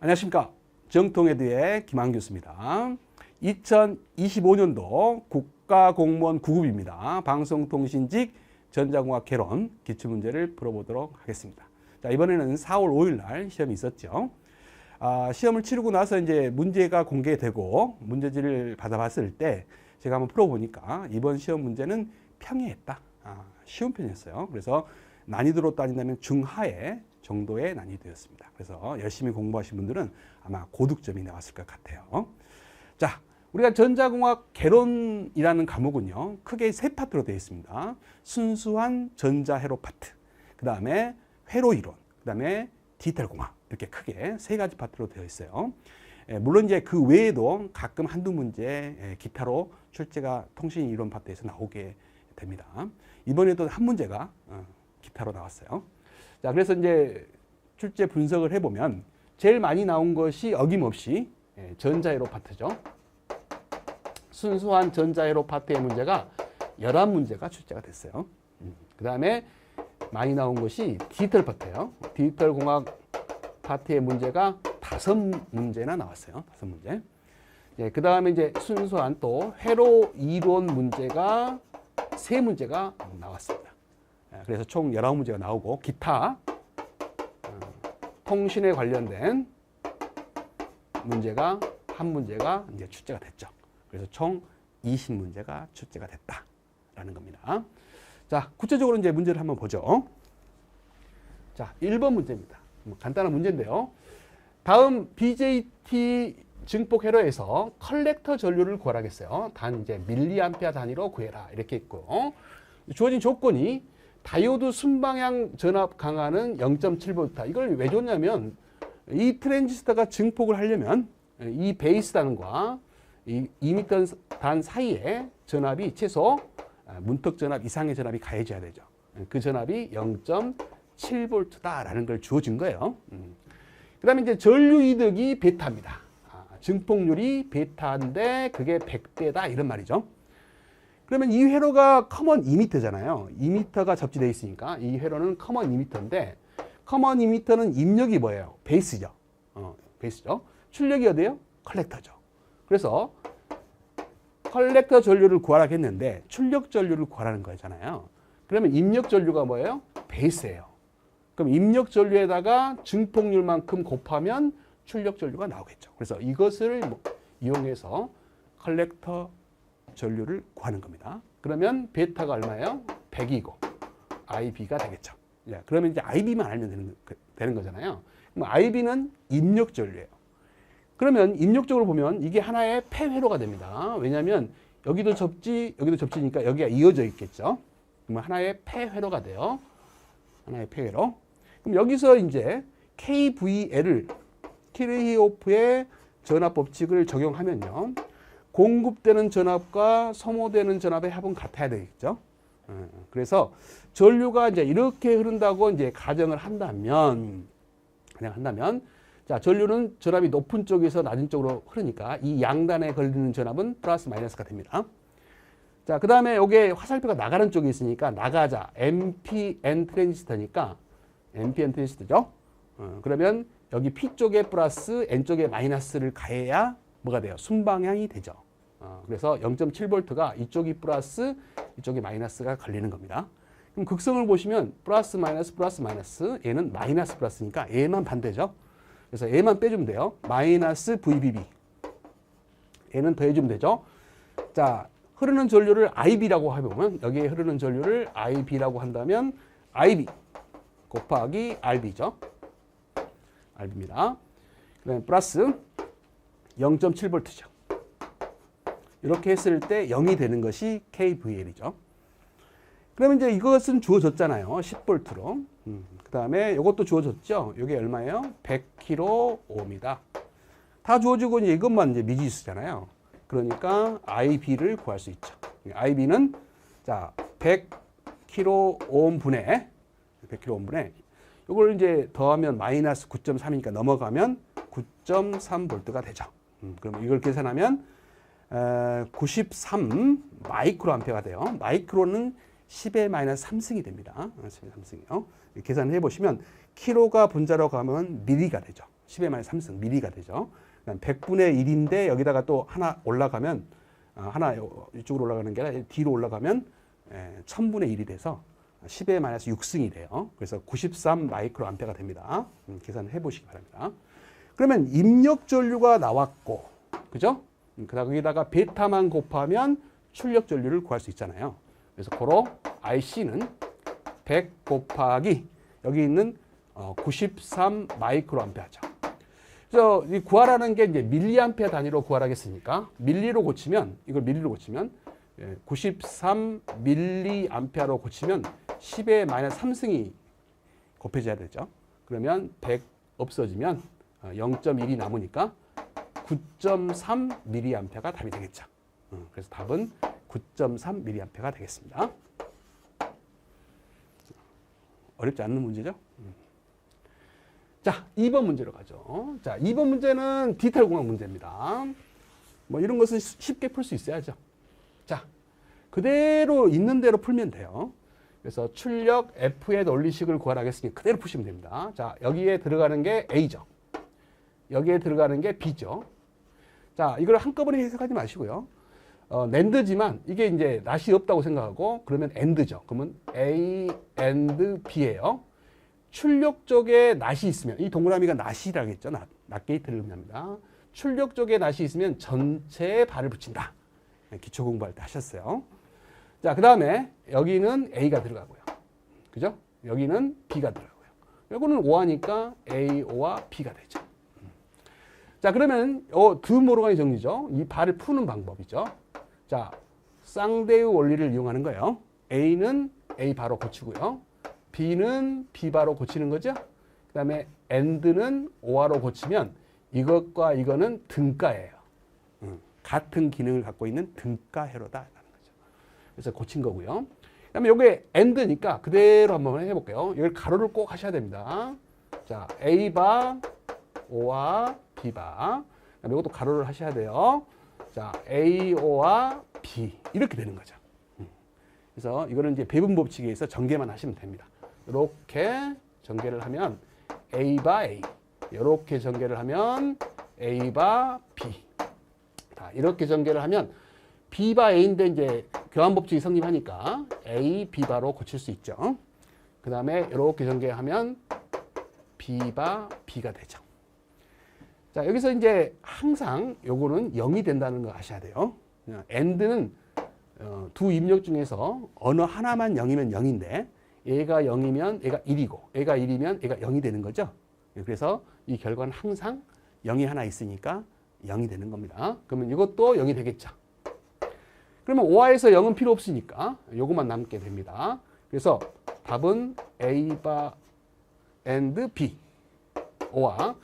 안녕하십니까. 정통에드의 김한 교수입니다. 2025년도 국가공무원 9급입니다. 방송통신직 전자공학 개론 기출문제를 풀어보도록 하겠습니다. 자, 이번에는 4월 5일 날 시험이 있었죠. 시험을 치르고 나서 이제 문제가 공개되고 문제지를 받아봤을 때 제가 한번 풀어보니까 이번 시험 문제는 평이했다. 쉬운 편이었어요. 그래서 난이도로 따진다면 중하의 정도의 난이도였습니다. 그래서 열심히 공부하신 분들은 아마 고득점이 나왔을 것 같아요. 자, 우리가 전자공학 개론이라는 과목은요, 크게 세 파트로 되어 있습니다. 순수한 전자회로 파트, 그 다음에 회로 이론, 그 다음에 디지털 공학, 이렇게 크게 세 가지 파트로 되어 있어요. 물론 이제 그 외에도 가끔 한두 문제 기타로 출제가 통신 이론 파트에서 나오게 됩니다. 이번에도 한 문제가 기타로 나왔어요. 자, 그래서 이제 출제 분석을 해보면 제일 많이 나온 것이 어김없이 전자회로 파트죠. 순수한 전자회로 파트의 문제가 11문제가 출제가 됐어요. 그 다음에 많이 나온 것이 디지털 파트예요. 디지털 공학 파트의 문제가 5문제나 나왔어요. 5문제. 그 다음에 이제 순수한 또 회로 이론 문제가 3문제가 나왔습니다. 그래서 총 19문제가 나오고 기타 통신에 관련된 문제가 한 문제가 이제 출제가 됐죠. 그래서 총 20문제가 출제가 됐다라는 겁니다. 자, 구체적으로 이제 문제를 한번 보죠. 자, 1번 문제입니다. 간단한 문제인데요. 다음 BJT 증폭 회로에서 컬렉터 전류를 구하라겠어요. 단 이제 밀리암페어 단위로 구해라 이렇게 있고 주어진 조건이 다이오드 순방향 전압 강화는 0.7V. 이걸 왜 줬냐면 이 트랜지스터가 증폭을 하려면 이 베이스 단과 이 이미터 단 사이에 전압이 최소 문턱 전압 이상의 전압이 가해져야 되죠. 그 전압이 0.7V다라는 걸 주어진 거예요. 그 다음에 이제 전류 이득이 베타입니다. 증폭률이 베타인데 그게 100배다 이런 말이죠. 그러면 이 회로가 커먼 이미터잖아요. 이미터가 접지되어 있으니까 이 회로는 커먼 이미터인데 커먼 이미터는 입력이 뭐예요? 베이스죠. 베이스죠. 출력이 어디예요? 컬렉터죠. 그래서 컬렉터 전류를 구하라고 했는데 출력 전류를 구하라는 거잖아요. 그러면 입력 전류가 뭐예요? 베이스예요. 그럼 입력 전류에다가 증폭률만큼 곱하면 출력 전류가 나오겠죠. 그래서 이것을 이용해서 컬렉터 전류를 구하는 겁니다. 그러면 베타가 얼마예요? 100이고 IB가 되겠죠. 그러면 이제 IB만 알면 되는 거잖아요. 그럼 IB는 입력 전류예요. 그러면 입력적으로 보면 이게 하나의 폐회로가 됩니다. 왜냐하면 여기도 접지, 여기도 접지니까 여기가 이어져 있겠죠. 그러면 하나의 폐회로가 돼요. 하나의 폐회로. 그럼 여기서 이제 KVL을 키르히호프의 전압 법칙을 적용하면요. 공급되는 전압과 소모되는 전압의 합은 같아야 되겠죠. 그래서 전류가 이제 이렇게 흐른다고 이제 가정을 한다면, 자, 전류는 전압이 높은 쪽에서 낮은 쪽으로 흐르니까 이 양단에 걸리는 전압은 플러스 마이너스가 됩니다. 자, 그 다음에 여기에 화살표가 나가는 쪽에 있으니까 나가자. NPN 트랜지스터니까 NPN 트랜지스터죠. 그러면 여기 P 쪽에 플러스 N 쪽에 마이너스를 가해야 뭐가 돼요? 순방향이 되죠. 그래서 0.7V가 이쪽이 플러스 이쪽이 마이너스가 걸리는 겁니다. 그럼 극성을 보시면 플러스 마이너스 얘는 마이너스 플러스니까 얘만 반대죠. 그래서 얘만 빼주면 돼요. 마이너스 VBB 얘는 더해주면 되죠. 자, 흐르는 전류를 IB라고 해보면 여기에 흐르는 전류를 IB라고 한다면 IB 곱하기 RB죠. RB입니다. 그다음에 플러스 0.7V죠. 이렇게 했을 때 0이 되는 것이 KVL이죠. 그러면 이제 이것은 주어졌잖아요. 10V로. 그 다음에 이것도 주어졌죠. 이게 얼마예요? 100kΩ이다. 다 주어지고 이제 이것만 이제 미지수잖아요. 그러니까 IB를 구할 수 있죠. IB는 자 100kΩ 분의 이걸 이제 더하면 마이너스 9.3이니까 넘어가면 9.3V가 되죠. 그럼 이걸 계산하면 93 마이크로 암페어가 돼요. 마이크로는 10의 마이너스 3승이 됩니다. 10의 3승이요. 계산을 해보시면 키로가 분자로 가면 미리가 되죠. 10의 마이너스 3승 미리가 되죠. 100분의 1인데 여기다가 또 하나 올라가면 하나 이쪽으로 올라가는 게 아니라 뒤로 올라가면 1000분의 1이 돼서 10의 마이너스 6승이 돼요. 그래서 93 마이크로 암페어가 됩니다. 계산을 해보시기 바랍니다. 그러면 입력 전류가 나왔고, 그죠? 그다음 거기다가 베타만 곱하면 출력 전류를 구할 수 있잖아요. 그래서 고로 IC는 100 곱하기 여기 있는 93 마이크로 암페어죠. 그래서 이 구하라는 게 이제 밀리암페어 단위로 구하라겠습니까? 밀리로 고치면 이걸 밀리로 고치면 93 밀리암페어로 고치면 10의 마이너스 3승이 곱해져야 되죠. 그러면 100 없어지면 0.1이 남으니까 9.3 밀리암페어가 답이 되겠죠. 그래서 답은 9.3 밀리암페어가 되겠습니다. 어렵지 않는 문제죠? 자, 2번 문제로 가죠. 자, 2번 문제는 디테일 공학 문제입니다. 뭐 이런 것은 쉽게 풀 수 있어야죠. 자, 그대로 있는 대로 풀면 돼요. 그래서 출력 F의 논리식을 구하라겠으니 그대로 푸시면 됩니다. 자, 여기에 들어가는 게 A죠. 여기에 들어가는 게 B죠. 자, 이걸 한꺼번에 해석하지 마시고요. 낸드지만 이게 이제 낫이 없다고 생각하고 그러면 AND죠. 그러면 A, AND, B예요. 출력 쪽에 낫이 있으면 이 동그라미가 낫이라겠죠. 낫 게이트를 의미합니다. 출력 쪽에 낫이 있으면 전체에 발을 붙인다. 기초 공부할 때 하셨어요. 자, 그 다음에 여기는 A가 들어가고요. 그죠? 여기는 B가 들어가고요. 이거는 O하니까 A, O와 B가 되죠. 자, 그러면 드모르간의 정리죠. 이 발을 푸는 방법이죠. 자, 쌍대의 원리를 이용하는 거예요. A는 A 바로 고치고요. B는 B 바로 고치는 거죠. 그 다음에 AND는 OR로 고치면 이것과 이거는 등가예요. 같은 기능을 갖고 있는 등가회로다라는 거죠. 그래서 고친 거고요. 그 다음에 이게 AND니까 그대로 한번 해볼게요. 이걸 가로를 꼭 하셔야 됩니다. 자, A바, O와 B바. 그다음에 이것도 가로를 하셔야 돼요. 자, AO와 B 이렇게 되는 거죠. 그래서 이거는 이제 배분 법칙에 의해서 전개만 하시면 됩니다. 이렇게 전개를 하면 A바 A, 이렇게 전개를 하면 A바 B. 자, 이렇게 전개를 하면 B바 A인데 이제 교환 법칙이 성립하니까 A, B바로 고칠 수 있죠. 그 다음에 이렇게 전개하면 B바 B가 되죠. 자, 여기서 이제 항상 요거는 0이 된다는 거 아셔야 돼요. AND는 두 입력 중에서 어느 하나만 0이면 0인데 얘가 0이면 얘가 1이고 얘가 1이면 얘가 0이 되는 거죠. 그래서 이 결과는 항상 0이 하나 있으니까 0이 되는 겁니다. 그러면 이것도 0이 되겠죠. 그러면 O화에서 0은 필요 없으니까 요것만 남게 됩니다. 그래서 답은 A바 and B, O와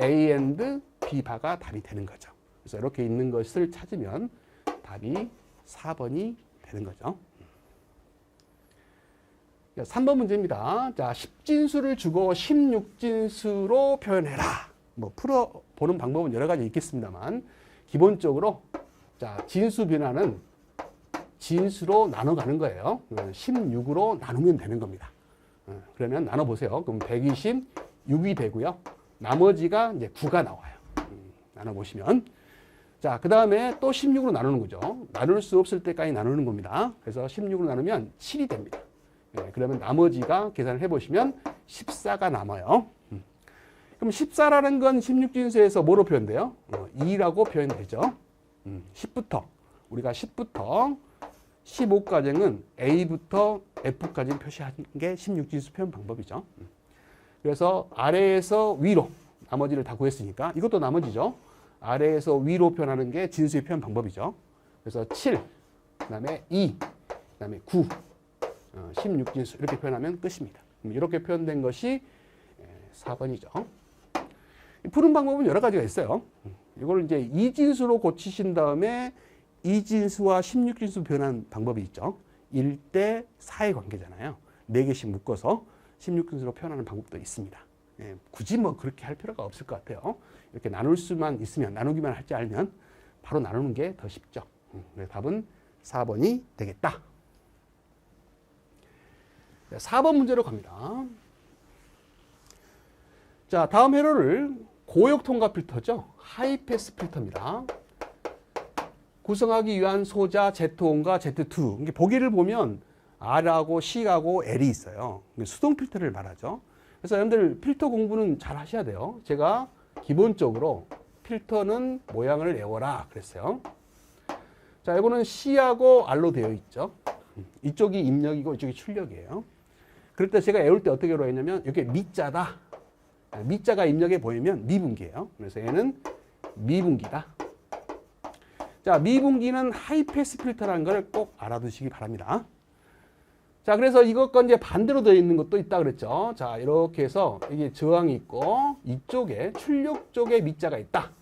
A and B바가 답이 되는 거죠. 그래서 이렇게 있는 것을 찾으면 답이 4번이 되는 거죠. 3번 문제입니다. 자, 10진수를 주고 16진수로 표현해라. 뭐 풀어보는 방법은 여러 가지 있겠습니다만 기본적으로 자, 진수 변화는 진수로 나눠가는 거예요. 16으로 나누면 되는 겁니다. 그러면 나눠보세요. 그럼 126이 되고요. 나머지가 이제 9가 나와요. 나눠보시면. 자, 그 다음에 또 16으로 나누는 거죠. 나눌 수 없을 때까지 나누는 겁니다. 그래서 16으로 나누면 7이 됩니다. 그러면 나머지가 계산을 해보시면 14가 남아요. 그럼 14라는 건 16진수에서 뭐로 표현돼요? 2라고 표현되죠. 10부터, 우리가 10부터 15까지는 A부터 F까지 표시하는 게 16진수 표현 방법이죠. 그래서 아래에서 위로 나머지를 다 구했으니까 이것도 나머지죠. 아래에서 위로 표현하는 게 진수의 표현 방법이죠. 그래서 7, 그 다음에 2, 그 다음에 9, 16진수 이렇게 표현하면 끝입니다. 이렇게 표현된 것이 4번이죠. 푸는 방법은 여러 가지가 있어요. 이걸 이제 2진수로 고치신 다음에 2진수와 16진수 표현한 방법이 있죠. 1대 4의 관계잖아요. 4개씩 묶어서 16진수로 표현하는 방법도 있습니다. 굳이 뭐 그렇게 할 필요가 없을 것 같아요. 이렇게 나눌 수만 있으면, 나누기만 할 줄 알면 바로 나누는 게 더 쉽죠. 그래서 답은 4번이 되겠다. 4번 문제로 갑니다. 자, 다음 회로를 고역 통과 필터죠. 하이패스 필터입니다. 구성하기 위한 소자 Z1과 Z2. 이게 보기를 보면 R하고 C하고 L이 있어요. 수동 필터를 말하죠. 그래서 여러분들 필터 공부는 잘 하셔야 돼요. 제가 기본적으로 필터는 모양을 외워라 그랬어요. 자, 이거는 C하고 R로 되어 있죠. 이쪽이 입력이고 이쪽이 출력이에요. 그럴 때 제가 외울 때 어떻게 외우라 했냐면 이렇게 미자다. 미자가 입력해 보이면 미분기예요. 그래서 얘는 미분기다. 자, 미분기는 하이패스 필터라는 걸 꼭 알아두시기 바랍니다. 자, 그래서 이것과 이제 반대로 되어 있는 것도 있다 그랬죠. 자, 이렇게 해서 이게 저항이 있고 이쪽에 출력 쪽에 미자가 있다.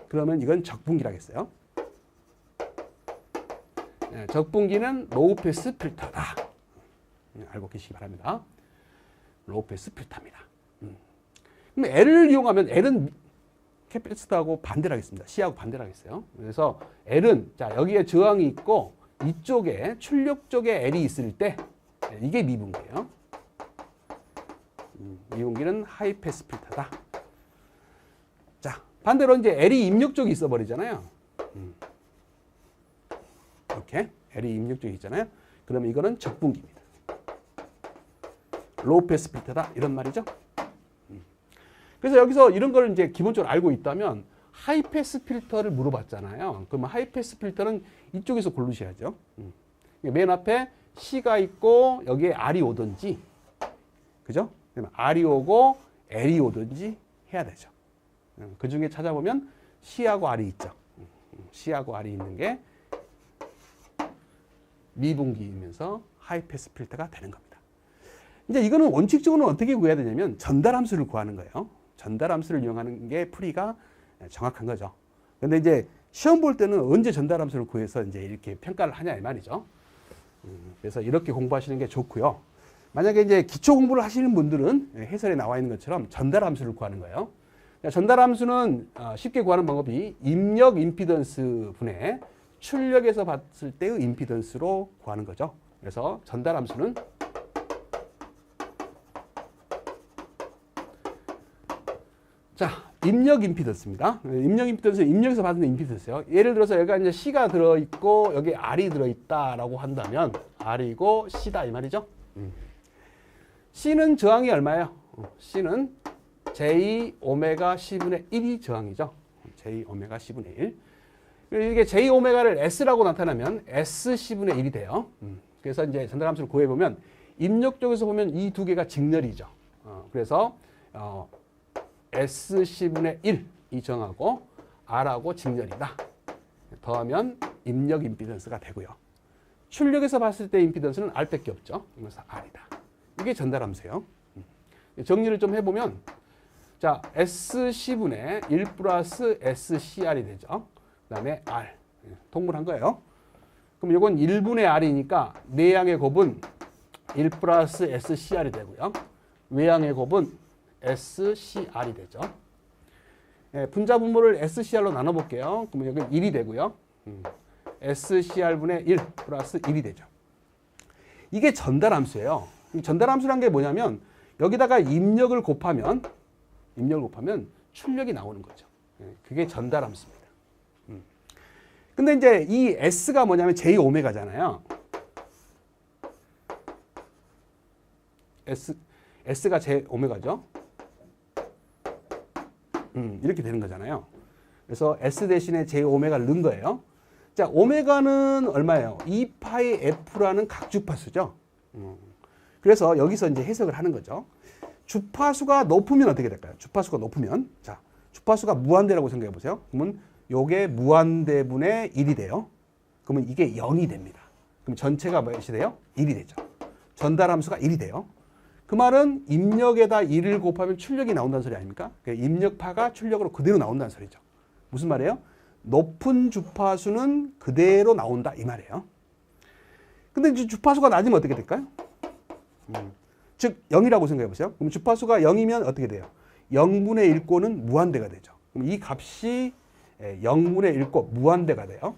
그러면 이건 적분기라겠어요. 네, 적분기는 로우패스 필터다. 알고 계시기 바랍니다. 로우패스 필터입니다. 그럼 L을 이용하면 L은 캐패시터하고 반대를 하겠습니다. C하고 반대를 하겠어요. 그래서 L은 자 여기에 저항이 있고 이쪽에 출력 쪽에 L이 있을 때 이게 미분기예요. 미분기는 하이패스 필터다. 자, 반대로 이제 L이 입력 쪽이 있어 버리잖아요. 이렇게 L이 입력 쪽이 있잖아요. 그러면 이거는 적분기입니다. 로우 패스 필터다 이런 말이죠. 그래서 여기서 이런 걸 이제 기본적으로 알고 있다면 하이패스 필터를 물어봤잖아요. 그러면 하이패스 필터는 이쪽에서 고르셔야죠. 맨 앞에 C가 있고 여기에 R이 오든지, 그죠? 그러면 R이 오고 L이 오든지 해야 되죠. 그 중에 찾아보면 C하고 R이 있죠. C하고 R이 있는 게 미분기이면서 하이패스 필터가 되는 겁니다. 이제 이거는 원칙적으로는 어떻게 구해야 되냐면 전달함수를 구하는 거예요. 전달함수를 이용하는 게 풀이가 정확한 거죠. 근데 이제 시험 볼 때는 언제 전달함수를 구해서 이제 이렇게 평가를 하냐 이 말이죠. 그래서 이렇게 공부하시는 게 좋고요. 만약에 이제 기초 공부를 하시는 분들은 해설에 나와 있는 것처럼 전달함수를 구하는 거예요. 전달함수는 쉽게 구하는 방법이 입력 임피던스 분의 출력에서 봤을 때의 임피던스로 구하는 거죠. 그래서 전달함수는 자, 입력 임피던스입니다. 입력 임피던스, 입력에서 받는 임피던스요. 예를 들어서 여기가 이제 C가 들어있고 여기 R이 들어있다라고 한다면 R이고 C다 이 말이죠. C는 저항이 얼마예요? C는 J 오메가 C분의 1이 저항이죠. J 오메가 C분의 1. 이게 J 오메가를 S라고 나타나면 S C분의 1이 돼요. 그래서 이제 전달함수를 구해보면 입력 쪽에서 보면 이 두 개가 직렬이죠. 그래서 SC분의 1이 정하고 R하고 직렬이다. 더하면 입력 임피던스가 되고요. 출력에서 봤을 때 임피던스는 R밖에 없죠. 그래서 R이다. 이게 전달함수예요. 정리를 좀 해보면 자 SC분의 1 플러스 SCR이 되죠. 그 다음에 R. 통분한 거예요. 그럼 이건 1분의 R이니까 내양의 곱은 1 플러스 SCR이 되고요. 외양의 곱은 SCR이 되죠. 분자 분모를 SCR로 나눠볼게요. 그러면 여기 1이 되고요. SCR분의 1 플러스 1이 되죠. 이게 전달함수예요. 전달함수란 게 뭐냐면 여기다가 입력을 곱하면 출력이 나오는 거죠. 그게 전달함수입니다. 근데 이제 이 S가 뭐냐면 J 오메가잖아요. S가 J 오메가죠. 이렇게 되는 거잖아요. 그래서 S 대신에 J 오메가를 넣은 거예요. 자, 오메가는 얼마예요? 2파이 F라는 각주파수죠. 그래서 여기서 이제 해석을 하는 거죠. 주파수가 높으면 어떻게 될까요? 주파수가 높으면. 자, 주파수가 무한대라고 생각해 보세요. 그러면 요게 무한대분의 1이 돼요. 그러면 이게 0이 됩니다. 그럼 전체가 몇이 돼요? 1이 되죠. 전달함수가 1이 돼요. 그 말은 입력에다 1을 곱하면 출력이 나온다는 소리 아닙니까? 입력파가 출력으로 그대로 나온다는 소리죠. 무슨 말이에요? 높은 주파수는 그대로 나온다 이 말이에요. 근데 이제 주파수가 낮으면 어떻게 될까요? 즉 0이라고 생각해 보세요. 그럼 주파수가 0이면 어떻게 돼요? 0분의 1꼴은 무한대가 되죠. 그럼 이 값이 0분의 1꼴 무한대가 돼요.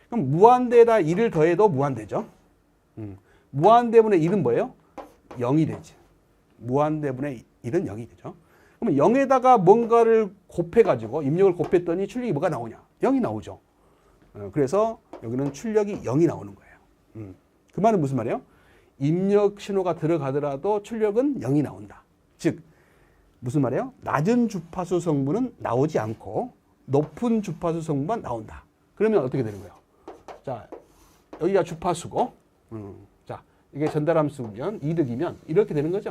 그럼 무한대에다 1을 더해도 무한대죠. 무한대분의 1은 뭐예요? 0이 되지. 무한대분의 1은 0이 되죠. 그러면 0에다가 뭔가를 곱해가지고 입력을 곱했더니 출력이 뭐가 나오냐? 0이 나오죠. 그래서 여기는 출력이 0이 나오는 거예요. 그 말은 무슨 말이에요? 입력 신호가 들어가더라도 출력은 0이 나온다. 즉 무슨 말이에요? 낮은 주파수 성분은 나오지 않고 높은 주파수 성분만 나온다. 그러면 어떻게 되는 거예요? 자, 여기가 주파수고, 자, 이게 전달함수면 이득이면 이렇게 되는 거죠.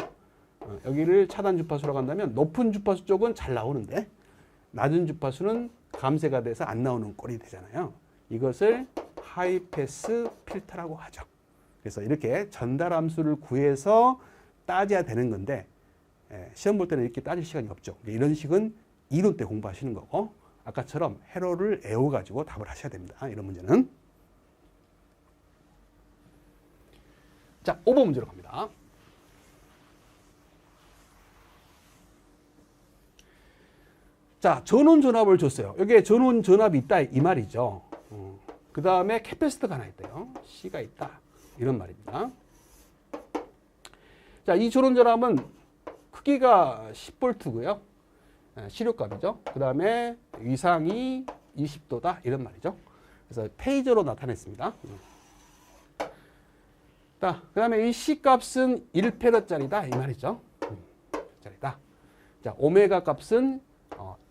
여기를 차단 주파수라고 한다면 높은 주파수 쪽은 잘 나오는데 낮은 주파수는 감쇄가 돼서 안 나오는 꼴이 되잖아요. 이것을 하이패스 필터라고 하죠. 그래서 이렇게 전달함수를 구해서 따져야 되는 건데 시험 볼 때는 이렇게 따질 시간이 없죠. 이런 식은 이론 때 공부하시는 거고 아까처럼 회로를 외워가지고 답을 하셔야 됩니다. 이런 문제는. 자, 5번 문제로 갑니다. 자, 전원 전압을 줬어요. 여기에 전원 전압이 있다 이 말이죠. 그 다음에 캐패시터가 하나 있대요. C가 있다. 이런 말입니다. 자, 이 전원 전압은 크기가 10V고요. 시료값이죠. 그 다음에 위상이 20도다. 이런 말이죠. 그래서 페이저로 나타냈습니다. 자, 그 다음에 이 C 값은 1페더짜리다. 이 말이죠. 짜리다. 자, 오메가 값은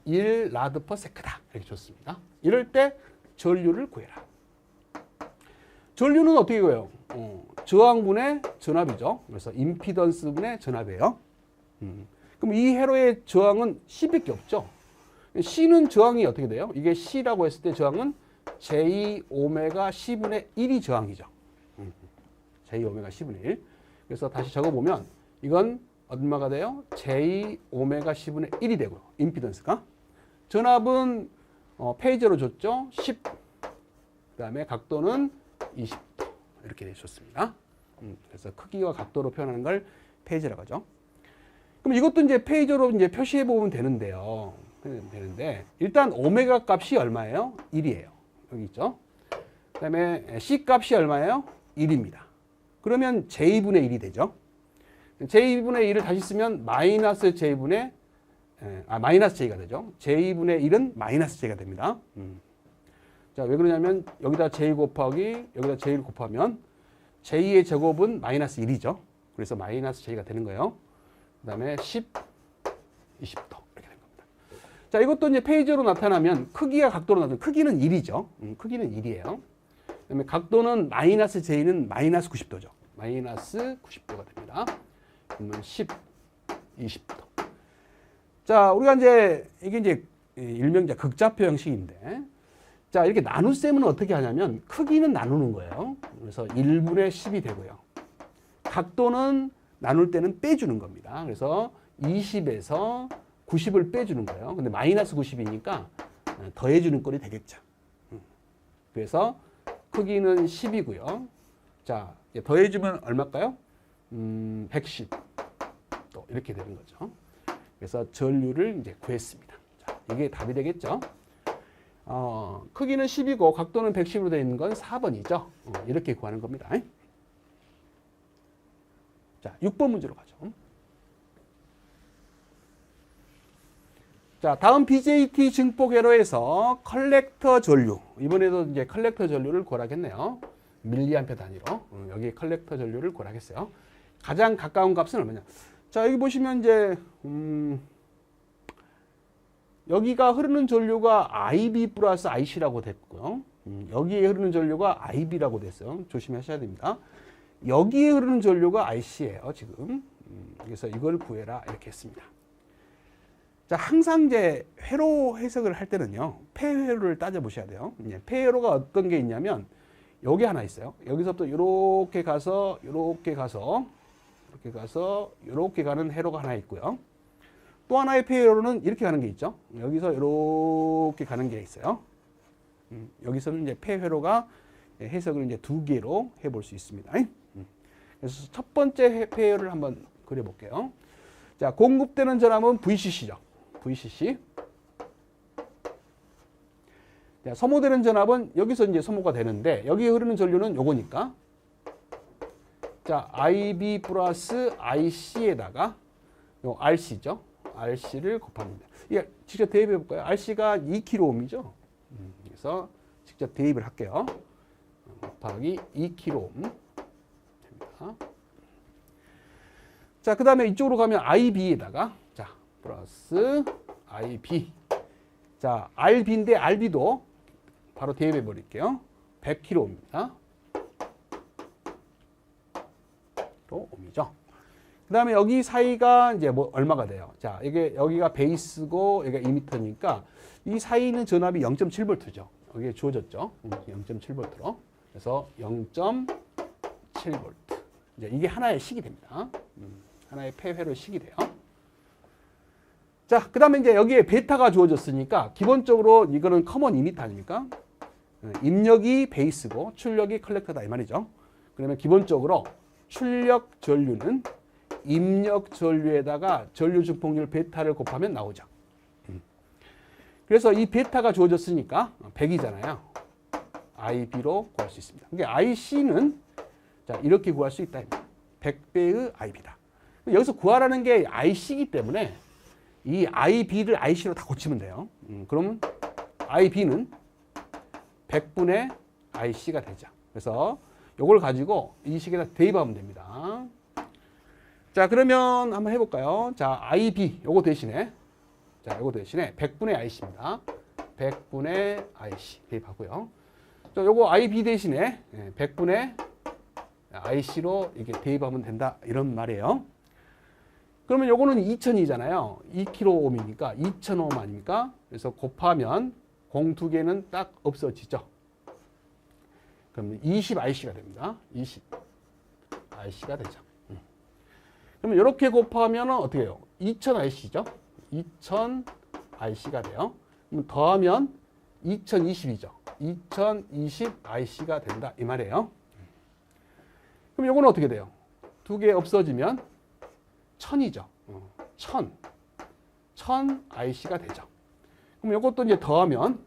1 라드 퍼 세크다. 이렇게 줬습니다. 이럴 때 전류를 구해라. 전류는 어떻게 구해요? 저항분의 전압이죠. 그래서 임피던스분의 전압이에요. 그럼 이 회로의 저항은 C밖에 없죠. C는 저항이 어떻게 돼요? 이게 C라고 했을 때 저항은 J 오메가 C분의 1이 저항이죠. J 오메가 C분의 1. 그래서 다시 적어보면 이건 얼마가 돼요? J 오메가 C분의 1이 되고요. 임피던스가. 전압은 페이저로 줬죠. 10. 그 다음에 각도는 20도. 이렇게 되셨습니다. 그래서 크기와 각도로 표현하는 걸 페이저라고 하죠. 그럼 이것도 이제 페이저로 이제 표시해 보면 되는데요. 일단 오메가 값이 얼마예요? 1이에요. 여기 있죠. 그 다음에 C 값이 얼마예요? 1입니다. 그러면 J분의 1이 되죠. J분의 1을 다시 쓰면 마이너스 J분의 마이너스 J가 되죠. J분의 1은 마이너스 J가 됩니다. 자, 왜 그러냐면 여기다 J 곱하기 여기다 J를 곱하면 J의 제곱은 마이너스 1이죠. 그래서 마이너스 J가 되는 거예요. 그 다음에 10, 20도 이렇게 된 겁니다. 자, 이것도 이제 페이저로 나타나면 크기와 각도로 나타나면 크기는 1이죠. 크기는 1이에요. 그 다음에 각도는 마이너스 J는 마이너스 90도죠. 마이너스 90도가 됩니다. 그러면 10, 20도. 자, 우리가 이제 이게 이제 일명 극좌표 형식인데, 자, 이렇게 나눗셈은 어떻게 하냐면 크기는 나누는 거예요. 그래서 1분의 10이 되고요. 각도는 나눌 때는 빼주는 겁니다. 그래서 20에서 90을 빼주는 거예요. 근데 마이너스 90이니까 더해주는 꼴이 되겠죠. 그래서 크기는 10이고요. 자, 더해주면 얼마일까요? 110. 또 이렇게 되는 거죠. 그래서 전류를 이제 구했습니다. 자, 이게 답이 되겠죠. 크기는 10이고 각도는 110으로 되어 있는 건 4번이죠. 이렇게 구하는 겁니다. 자, 6번 문제로 가죠. 자, 다음 BJT 증폭 회로에서 컬렉터 전류. 이번에도 이제 컬렉터 전류를 구하겠네요. 밀리암페 단위로. 여기 컬렉터 전류를 구하겠어요. 가장 가까운 값은 얼마냐? 자, 여기 보시면 이제 여기가 흐르는 전류가 IB 플러스 IC라고 됐고요. 여기에 흐르는 전류가 IB라고 됐어요. 조심하셔야 됩니다. 여기에 흐르는 전류가 IC예요, 지금. 그래서 이걸 구해라 이렇게 했습니다. 자, 항상 이제 회로 해석을 할 때는요, 폐회로를 따져보셔야 돼요. 폐회로가 어떤 게 있냐면 여기 하나 있어요. 여기서부터 이렇게 가서 이렇게 가서 이렇게 가서 이렇게 가는 회로가 하나 있고요. 또 하나의 폐회로는 이렇게 가는 게 있죠. 여기서 이렇게 가는 게 있어요. 여기서는 이제 폐회로가 해석을 이제 두 개로 해볼 수 있습니다. 그래서 첫 번째 폐회로를 한번 그려볼게요. 자, 공급되는 전압은 VCC죠. VCC. 자, 소모되는 전압은 여기서 이제 소모가 되는데 여기에 흐르는 전류는 요거니까. 자, IB 플러스 IC에다가 요 RC죠. RC를 곱합니다. 이게 직접 대입해 볼까요? RC가 2kΩ이죠. 그래서 직접 대입을 할게요. 곱하기 2kΩ 됩니다. 자, 그 다음에 이쪽으로 가면 IB에다가 자 플러스 IB. 자, RB인데 RB도 바로 대입해 버릴게요. 100kΩ입니다. 옴이죠. 그 다음에 여기 사이가 이제 뭐 얼마가 돼요? 자, 이게 여기가 베이스고 여기가 2m니까 이 사이에 있는 전압이 0.7V죠. 여기에 주어졌죠. 0.7V로. 그래서 0.7V. 이제 이게 하나의 식이 됩니다. 하나의 폐회로 식이 돼요. 자, 그 다음에 이제 여기에 베타가 주어졌으니까 기본적으로 이거는 커먼 이미터 아닙니까? 입력이 베이스고 출력이 컬렉터다 이 말이죠. 그러면 기본적으로 출력 전류는 입력 전류에다가 전류 증폭률 베타를 곱하면 나오죠. 그래서 이 베타가 주어졌으니까 100이잖아요. IB로 구할 수 있습니다. 그러니까 IC는 자, 이렇게 구할 수 있다. 100배의 IB다. 여기서 구하라는 게 IC이기 때문에 이 IB를 IC로 다 고치면 돼요. 그러면 IB는 100분의 IC가 되죠. 그래서 요걸 가지고 이 식에다 대입하면 됩니다. 자, 그러면 한번 해볼까요? 자, IB 요거 대신에 자, 요거 대신에 100분의 IC입니다. 100분의 IC 대입하고요. 자, 요거 IB 대신에 100분의 IC로 이렇게 대입하면 된다 이런 말이에요. 그러면 요거는 2000이잖아요. 2kΩ이니까 2000옴 아닙니까? 그래서 곱하면 공 두 개는 딱 없어지죠. 그럼 20IC가 됩니다. 20IC가 되죠. 그러면 이렇게 곱하면 어떻게 해요? 2000IC죠. 2000IC가 돼요. 그럼 더하면 2020이죠. 2020IC가 된다 이 말이에요. 그럼 이거는 어떻게 돼요? 두 개 없어지면 1000이죠. 1000IC가 되죠. 그럼 이것도 이제 더하면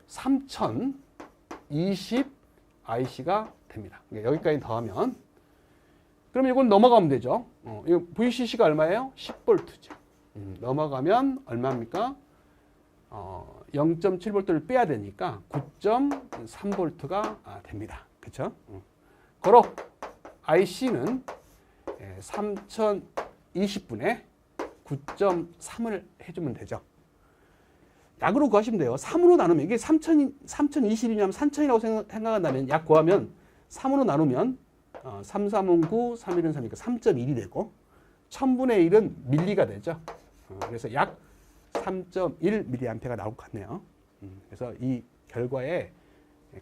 3020IC가 됩니다. 여기까지 더하면 그러면 이건 넘어가면 되죠. 이거 VCC가 얼마예요? 10V죠. 넘어가면 얼마입니까? 0.7V를 빼야 되니까 9.3V가 됩니다. 그렇죠? 그로 IC는 3020분에 9.3을 해주면 되죠. 약으로 구하시면 돼요. 3으로 나누면 이게 3020이냐면 3000이라고 생각한다면 약 구하면 3으로 나누면 3, 3은 9, 3, 1은 3이니까 3.1이 되고 1000분의 1은 밀리가 되죠. 그래서 약 3.1mA가 나올 것 같네요. 그래서 이 결과의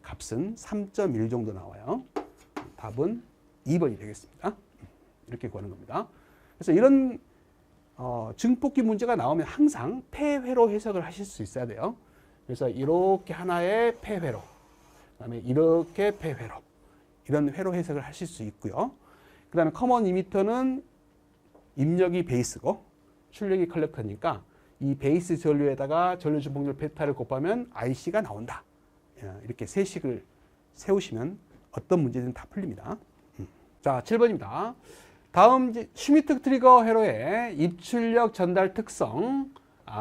값은 3.1 정도 나와요. 답은 2번이 되겠습니다. 이렇게 구하는 겁니다. 그래서 이런 증폭기 문제가 나오면 항상 폐회로 해석을 하실 수 있어야 돼요. 그래서 이렇게 하나의 폐회로, 그다음에 이렇게 폐회로, 이런 회로 해석을 하실 수 있고요. 그 다음에 커먼 이미터는 입력이 베이스고 출력이 컬렉터니까 이 베이스 전류에다가 전류 증폭률 베타를 곱하면 IC가 나온다. 이렇게 세 식을 세우시면 어떤 문제든 다 풀립니다. 자, 7번입니다. 다음 슈미트 트리거 회로의 입출력 전달 특성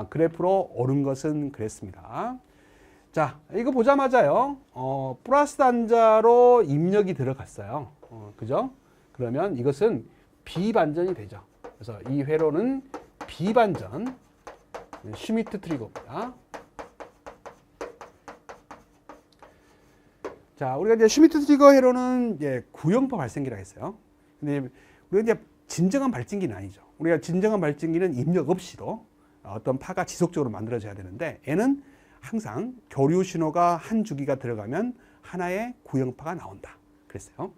그래프로 옳은 것은 그랬습니다. 자, 이거 보자마자요. 플러스 단자로 입력이 들어갔어요. 그죠? 그러면 이것은 비반전이 되죠. 그래서 이 회로는 비반전 슈미트 트리거입니다. 자, 우리가 이제 슈미트 트리거 회로는 이제 구형파 발생기라 했어요. 근데 우리가 이제 진정한 발진기는 아니죠. 우리가 진정한 발진기는 입력 없이도 어떤 파가 지속적으로 만들어져야 되는데 얘는 항상 교류 신호가 한 주기가 들어가면 하나의 구형파가 나온다. 그랬어요.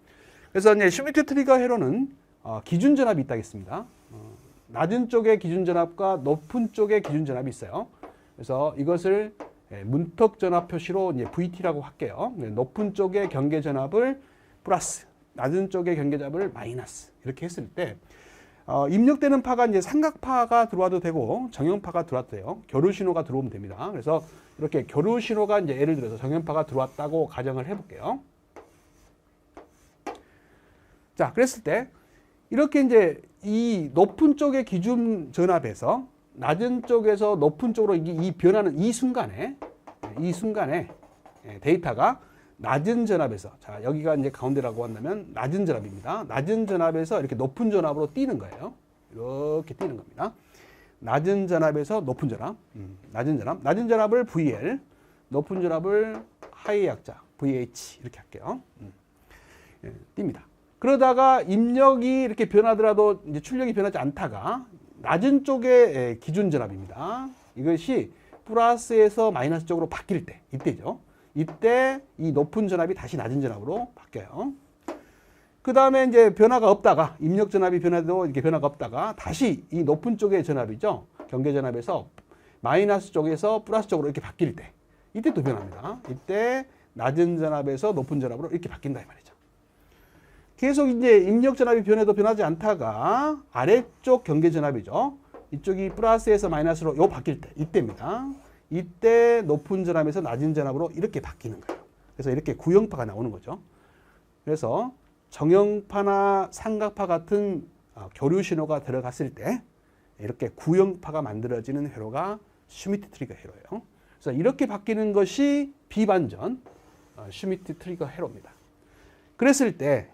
그래서 이제 슈미트 트리거 회로는 기준 전압이 있다겠습니다. 낮은 쪽에 기준 전압과 높은 쪽에 기준 전압이 있어요. 그래서 이것을 문턱 전압 표시로 이제 VT라고 할게요. 높은 쪽의 경계 전압을 플러스, 낮은 쪽의 경계 전압을 마이너스 이렇게 했을 때 입력되는 파가 이제 삼각파가 들어와도 되고 정형파가 들어와도 돼요. 교류 신호가 들어오면 됩니다. 그래서 이렇게 교류 신호가 이제 예를 들어서 정형파가 들어왔다고 가정을 해볼게요. 자, 그랬을 때 이렇게 이제 이 높은 쪽의 기준 전압에서 낮은 쪽에서 높은 쪽으로 이 변하는 이 순간에 데이터가 낮은 전압에서, 자, 여기가 이제 가운데라고 한다면 낮은 전압입니다. 낮은 전압에서 이렇게 높은 전압으로 뛰는 거예요. 이렇게 뛰는 겁니다. 낮은 전압에서 높은 전압, 낮은 전압을 VL, 높은 전압을 하이 약자 VH 이렇게 할게요. 띱니다. 그러다가 입력이 이렇게 변하더라도 이제 출력이 변하지 않다가 낮은 쪽의 기준 전압입니다. 이것이 플러스에서 마이너스 쪽으로 바뀔 때, 이때죠. 이때 이 높은 전압이 다시 낮은 전압으로 바뀌어요. 그 다음에 이제 변화가 없다가, 입력 전압이 변화도 이렇게 변화가 없다가 다시 이 높은 쪽의 전압이죠. 경계 전압에서 마이너스 쪽에서 플러스 쪽으로 이렇게 바뀔 때, 이때 또 변합니다. 이때 낮은 전압에서 높은 전압으로 이렇게 바뀐다 이 말이죠. 계속 이제 입력 전압이 변해도 변하지 않다가 아래쪽 경계 전압이죠. 이쪽이 플러스에서 마이너스로 요 바뀔 때, 이때입니다. 이때 높은 전압에서 낮은 전압으로 이렇게 바뀌는 거예요. 그래서 이렇게 구형파가 나오는 거죠. 그래서 정형파나 삼각파 같은 교류 신호가 들어갔을 때 이렇게 구형파가 만들어지는 회로가 슈미트 트리거 회로예요. 그래서 이렇게 바뀌는 것이 비반전 슈미트 트리거 회로입니다. 그랬을 때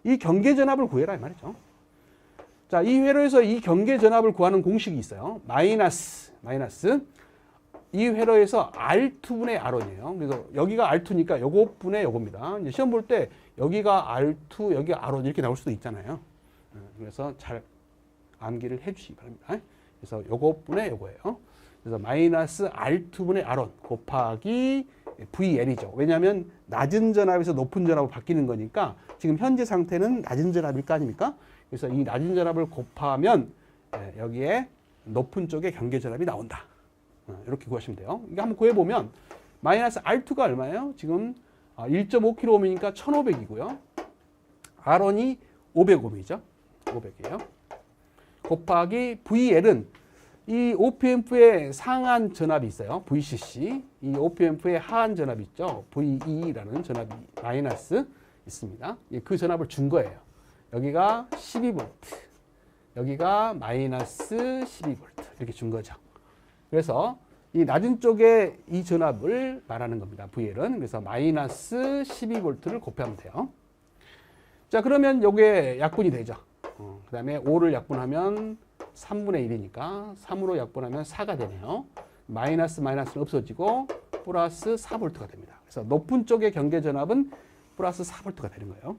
이 경계 전압을 구해라 이 말이죠. 자, 이 회로에서 이 경계 전압을 구하는 공식이 있어요. 마이너스 이 회로에서 R2분의 R1이에요. 그래서 여기가 R2니까 요거 분의 요겁니다. 이제 시험 볼 때 여기가 R2, 여기가 R1 이렇게 나올 수도 있잖아요. 그래서 잘 암기를 해주시기 바랍니다. 그래서 요거 분의 요거예요. 그래서 마이너스 R2분의 R1 곱하기 VL이죠. 왜냐하면 낮은 전압에서 높은 전압으로 바뀌는 거니까 지금 현재 상태는 낮은 전압일 거 아닙니까? 그래서 이 낮은 전압을 곱하면 여기에 높은 쪽에 경계 전압이 나온다. 이렇게 구하시면 돼요. 이거 한번 구해보면 마이너스 R2가 얼마예요? 지금 1.5kΩ이니까 1500이고요. R1이 500옴이죠. 500이에요. 곱하기 VL은 이 OPMP의 상한 전압이 있어요. VCC. 이 OPMP의 하한 전압이 있죠. VE라는 전압이 마이너스 있습니다. 그 전압을 준 거예요. 여기가 12V, 여기가 마이너스 12V 이렇게 준 거죠. 그래서 이 낮은 쪽에 이 전압을 말하는 겁니다. VL은. 그래서 마이너스 12V를 곱하면 돼요. 자, 그러면 요게 약분이 되죠. 그 다음에 5를 약분하면 3분의 1이니까 3으로 약분하면 4가 되네요. 마이너스는 없어지고 플러스 4V가 됩니다. 그래서 높은 쪽의 경계 전압은 플러스 4V가 되는 거예요.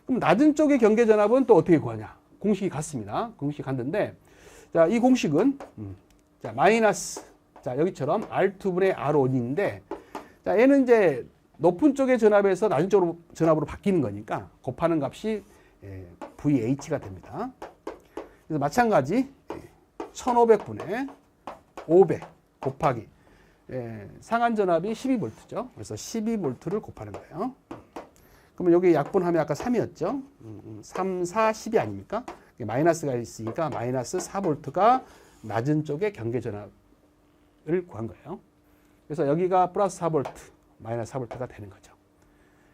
그럼 낮은 쪽의 경계 전압은 또 어떻게 구하냐? 공식이 같습니다. 공식이 같은데, 자, 이 공식은 자, 마이너스, 자, 여기처럼 R2분의 R1인데, 자, 얘는 이제 높은 쪽의 전압에서 낮은 쪽으로 전압으로 바뀌는 거니까 곱하는 값이 VH가 됩니다. 그래서 마찬가지 1500분의 500 곱하기 상한 전압이 12V죠. 그래서 12V를 곱하는 거예요. 그러면 여기 약분하면 아까 3이었죠. 3, 4, 10이 아닙니까? 마이너스가 있으니까 마이너스 4V가 낮은 쪽의 경계 전압을 구한 거예요. 그래서 여기가 플러스 4V, 마이너스 4V가 되는 거죠.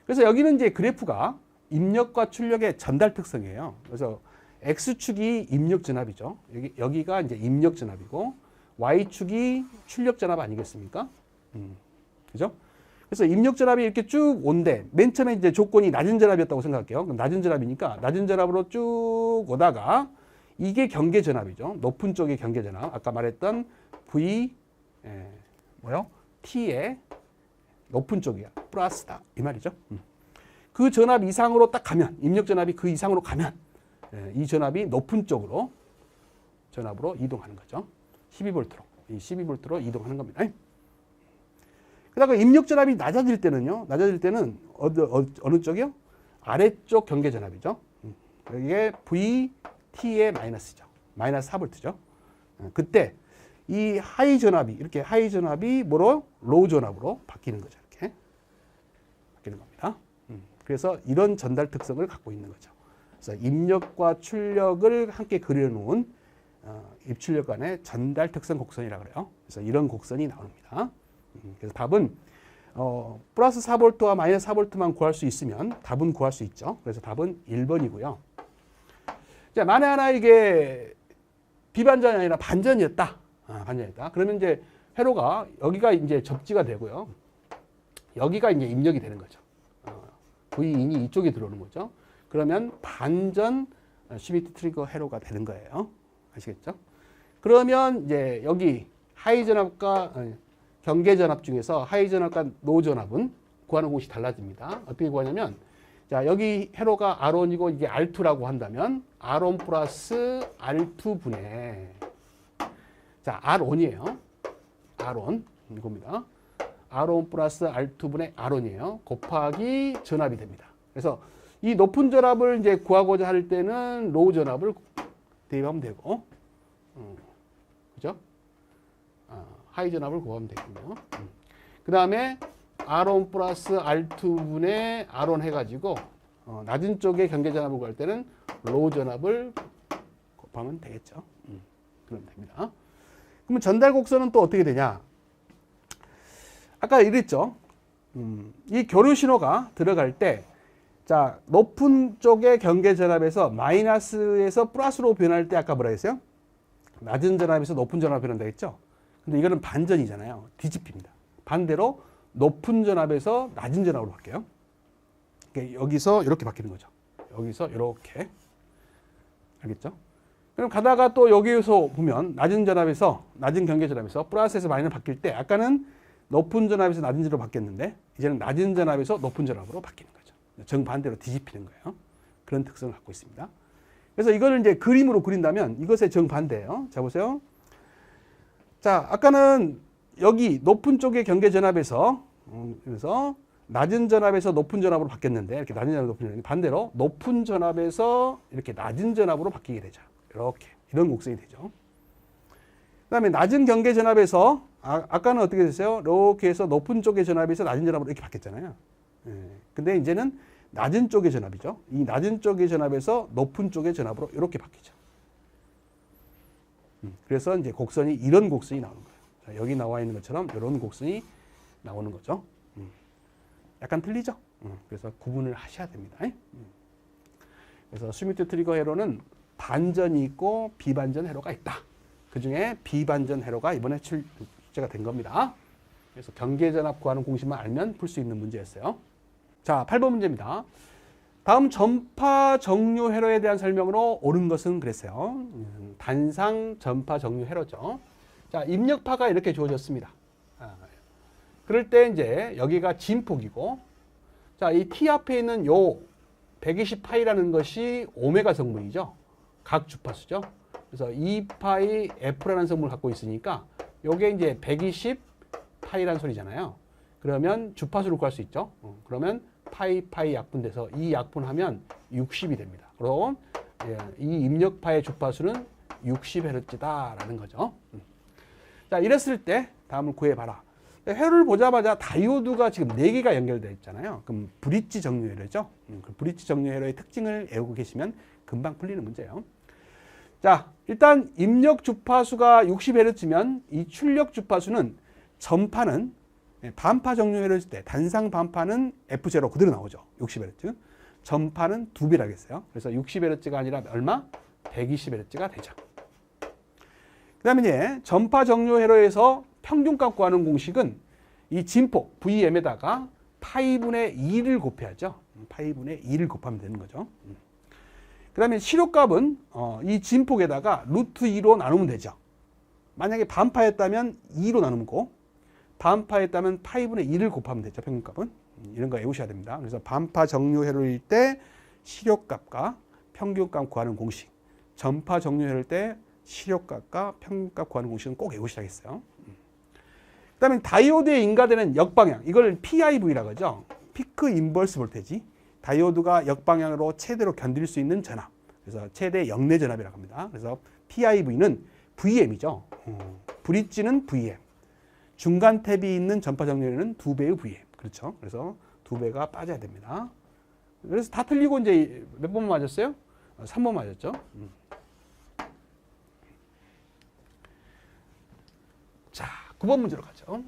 그래서 여기는 이제 그래프가 입력과 출력의 전달 특성이에요. 그래서 X축이 입력 전압이죠. 여기가 이제 입력 전압이고 Y축이 출력 전압 아니겠습니까? 그죠? 그래서 입력 전압이 이렇게 쭉 온데 맨 처음에 이제 조건이 낮은 전압이었다고 생각할게요. 그럼 낮은 전압이니까 낮은 전압으로 쭉 오다가 이게 경계 전압이죠. 높은 쪽의 경계 전압. 아까 말했던 V T의 높은 쪽이야. 플러스다. 이 말이죠. 그 전압 이상으로 딱 가면, 입력 전압이 그 이상으로 가면 이 전압이 높은 쪽으로 전압으로 이동하는 거죠. 12V로. 이 12V로 이동하는 겁니다. 그다가 입력 전압이 낮아질 때는요. 낮아질 때는 어느 쪽이요? 아래쪽 경계 전압이죠. 이게 VT의 마이너스죠. 마이너스 4V죠. 그때 이 하이 전압이 이렇게 하이 전압이 뭐로? 로우 전압으로 바뀌는 거죠. 이렇게 바뀌는 겁니다. 그래서 이런 전달 특성을 갖고 있는 거죠. 그래서 입력과 출력을 함께 그려놓은 입출력 간의 전달 특성 곡선이라고 그래요. 그래서 이런 곡선이 나옵니다. 그래서 답은 플러스 4V와 마이너스 4V만 구할 수 있으면 답은 구할 수 있죠. 그래서 답은 1번이고요. 자, 만에 하나 이게 비반전이 아니라 반전이었다. 반전이었다. 그러면 이제 회로가 여기가 이제 접지가 되고요. 여기가 이제 입력이 되는 거죠. V인이 이쪽에 들어오는 거죠. 그러면 반전 슈미트 트리거 회로가 되는 거예요. 아시겠죠? 그러면 이제 여기 하이 전압과 경계 전압 중에서 하이 전압과 노 전압은 구하는 공식이 달라집니다. 어떻게 구하냐면 자, 여기 회로가 R1이고 이게 R2라고 한다면 R1 플러스 R2분의 자, R1이에요. R1 이겁니다. R1 플러스 R2분의 R1이에요. 곱하기 전압이 됩니다. 그래서 이 높은 전압을 이제 구하고자 할 때는 로우 전압을 대입하면 되고, 그죠? 하이 전압을 구하면 되겠네요. 그 다음에 R1 플러스 R2분의 R1 해가지고, 낮은 쪽에 경계 전압을 구할 때는 로우 전압을 곱하면 되겠죠. 그러면 됩니다. 그러면 전달 곡선은 또 어떻게 되냐? 아까 이랬죠. 이 교류 신호가 들어갈 때, 자, 높은 쪽의 경계 전압에서 마이너스에서 플러스로 변할 때 아까 뭐라 했어요? 낮은 전압에서 높은 전압으로 변한다 했죠? 근데 이거는 반전이잖아요. 뒤집힙니다. 반대로 높은 전압에서 낮은 전압으로 바뀌어요. 그러니까 여기서 이렇게 바뀌는 거죠. 여기서 이렇게. 알겠죠? 그럼 가다가 또 여기에서 보면 낮은 전압에서, 낮은 경계 전압에서 플러스에서 마이너스 바뀔 때 아까는 높은 전압에서 낮은 전압으로 바뀌었는데 이제는 낮은 전압에서 높은 전압으로 바뀌는 거죠. 정반대로 뒤집히는 거예요. 그런 특성을 갖고 있습니다. 그래서 이거를 이제 그림으로 그린다면 이것의 정반대예요. 자, 보세요. 자, 아까는 여기 높은 쪽의 경계 전압에서 그래서 낮은 전압에서 높은 전압으로 바뀌었는데 이렇게 낮은 전압, 높은 전압 반대로 높은 전압에서 이렇게 낮은 전압으로 바뀌게 되죠. 이렇게 이런 곡선이 되죠. 그다음에 낮은 경계 전압에서 아까는 어떻게 됐어요? 이렇게 해서 높은 쪽의 전압에서 낮은 전압으로 이렇게 바뀌었잖아요. 근데 이제는 낮은 쪽의 전압이죠. 이 낮은 쪽의 전압에서 높은 쪽의 전압으로 이렇게 바뀌죠. 그래서 이제 곡선이 이런 곡선이 나오는 거예요. 자, 여기 나와 있는 것처럼 이런 곡선이 나오는 거죠. 약간 틀리죠? 그래서 구분을 하셔야 됩니다. 그래서 슈미트 트리거 회로는 반전이 있고 비반전 회로가 있다. 그 중에 비반전 회로가 이번에 출제가 된 겁니다. 그래서 경계 전압 구하는 공식만 알면 풀 수 있는 문제였어요. 자, 8번 문제입니다. 다음 전파 정류 회로에 대한 설명으로 옳은 것은 그랬어요. 단상 전파 정류 회로죠. 자, 입력파가 이렇게 주어졌습니다. 그럴 때 이제 여기가 진폭이고, 자, 이 T 앞에 있는 요 120파이라는 것이 오메가 성분이죠. 각 주파수죠. 그래서 2파이 F라는 성분을 갖고 있으니까 요게 이제 120파이라는 소리잖아요. 그러면 주파수를 구할 수 있죠. 그러면 파이 약분돼서 이 약분하면 60이 됩니다. 그럼 이 입력파의 주파수는 60Hz다라는 거죠. 자, 이랬을 때 다음을 구해봐라. 회로를 보자마자 다이오드가 지금 4개가 연결되어 있잖아요. 그럼 브릿지 정류 회로죠. 그 브릿지 정류 회로의 특징을 외우고 계시면 금방 풀리는 문제예요. 자, 일단 입력 주파수가 60Hz면 이 출력 주파수는 전파는 반파 정류 회로일 때 단상 반파는 F0 그대로 나오죠. 60Hz. 전파는 2배라겠어요. 그래서 60Hz가 아니라 얼마? 120Hz가 되죠. 그 다음에 이제 전파 정류 회로에서 평균값 구하는 공식은 이 진폭 Vm에다가 파이분의 2를 곱해야죠. 파이분의 2를 곱하면 되는 거죠. 그 다음에 시료값은 이 진폭에다가 루트 2로 나누면 되죠. 만약에 반파였다면 2로 나누면 고, 반파였다면 파이분의 2를 곱하면 되죠. 평균값은. 이런 거 외우셔야 됩니다. 그래서 반파 정류 회로일 때 시료값과 평균값 구하는 공식, 전파 정류 회로일 때 시료값과 평균값 구하는 공식은 꼭 외우셔야겠어요. 그 다음에 다이오드에 인가되는 역방향, 이걸 PIV라고 하죠. 피크 인버스 볼테지. 다이오드가 역방향으로 최대로 견딜 수 있는 전압. 그래서 최대 역내 전압이라고 합니다. 그래서 PIV는 VM이죠. 브릿지는 VM. 중간 탭이 있는 전파 정류회로는 2배의 VM. 그렇죠. 그래서 2배가 빠져야 됩니다. 그래서 다 틀리고 이제 몇 번 맞았어요? 3번 맞았죠. 자, 9번 문제로 가죠.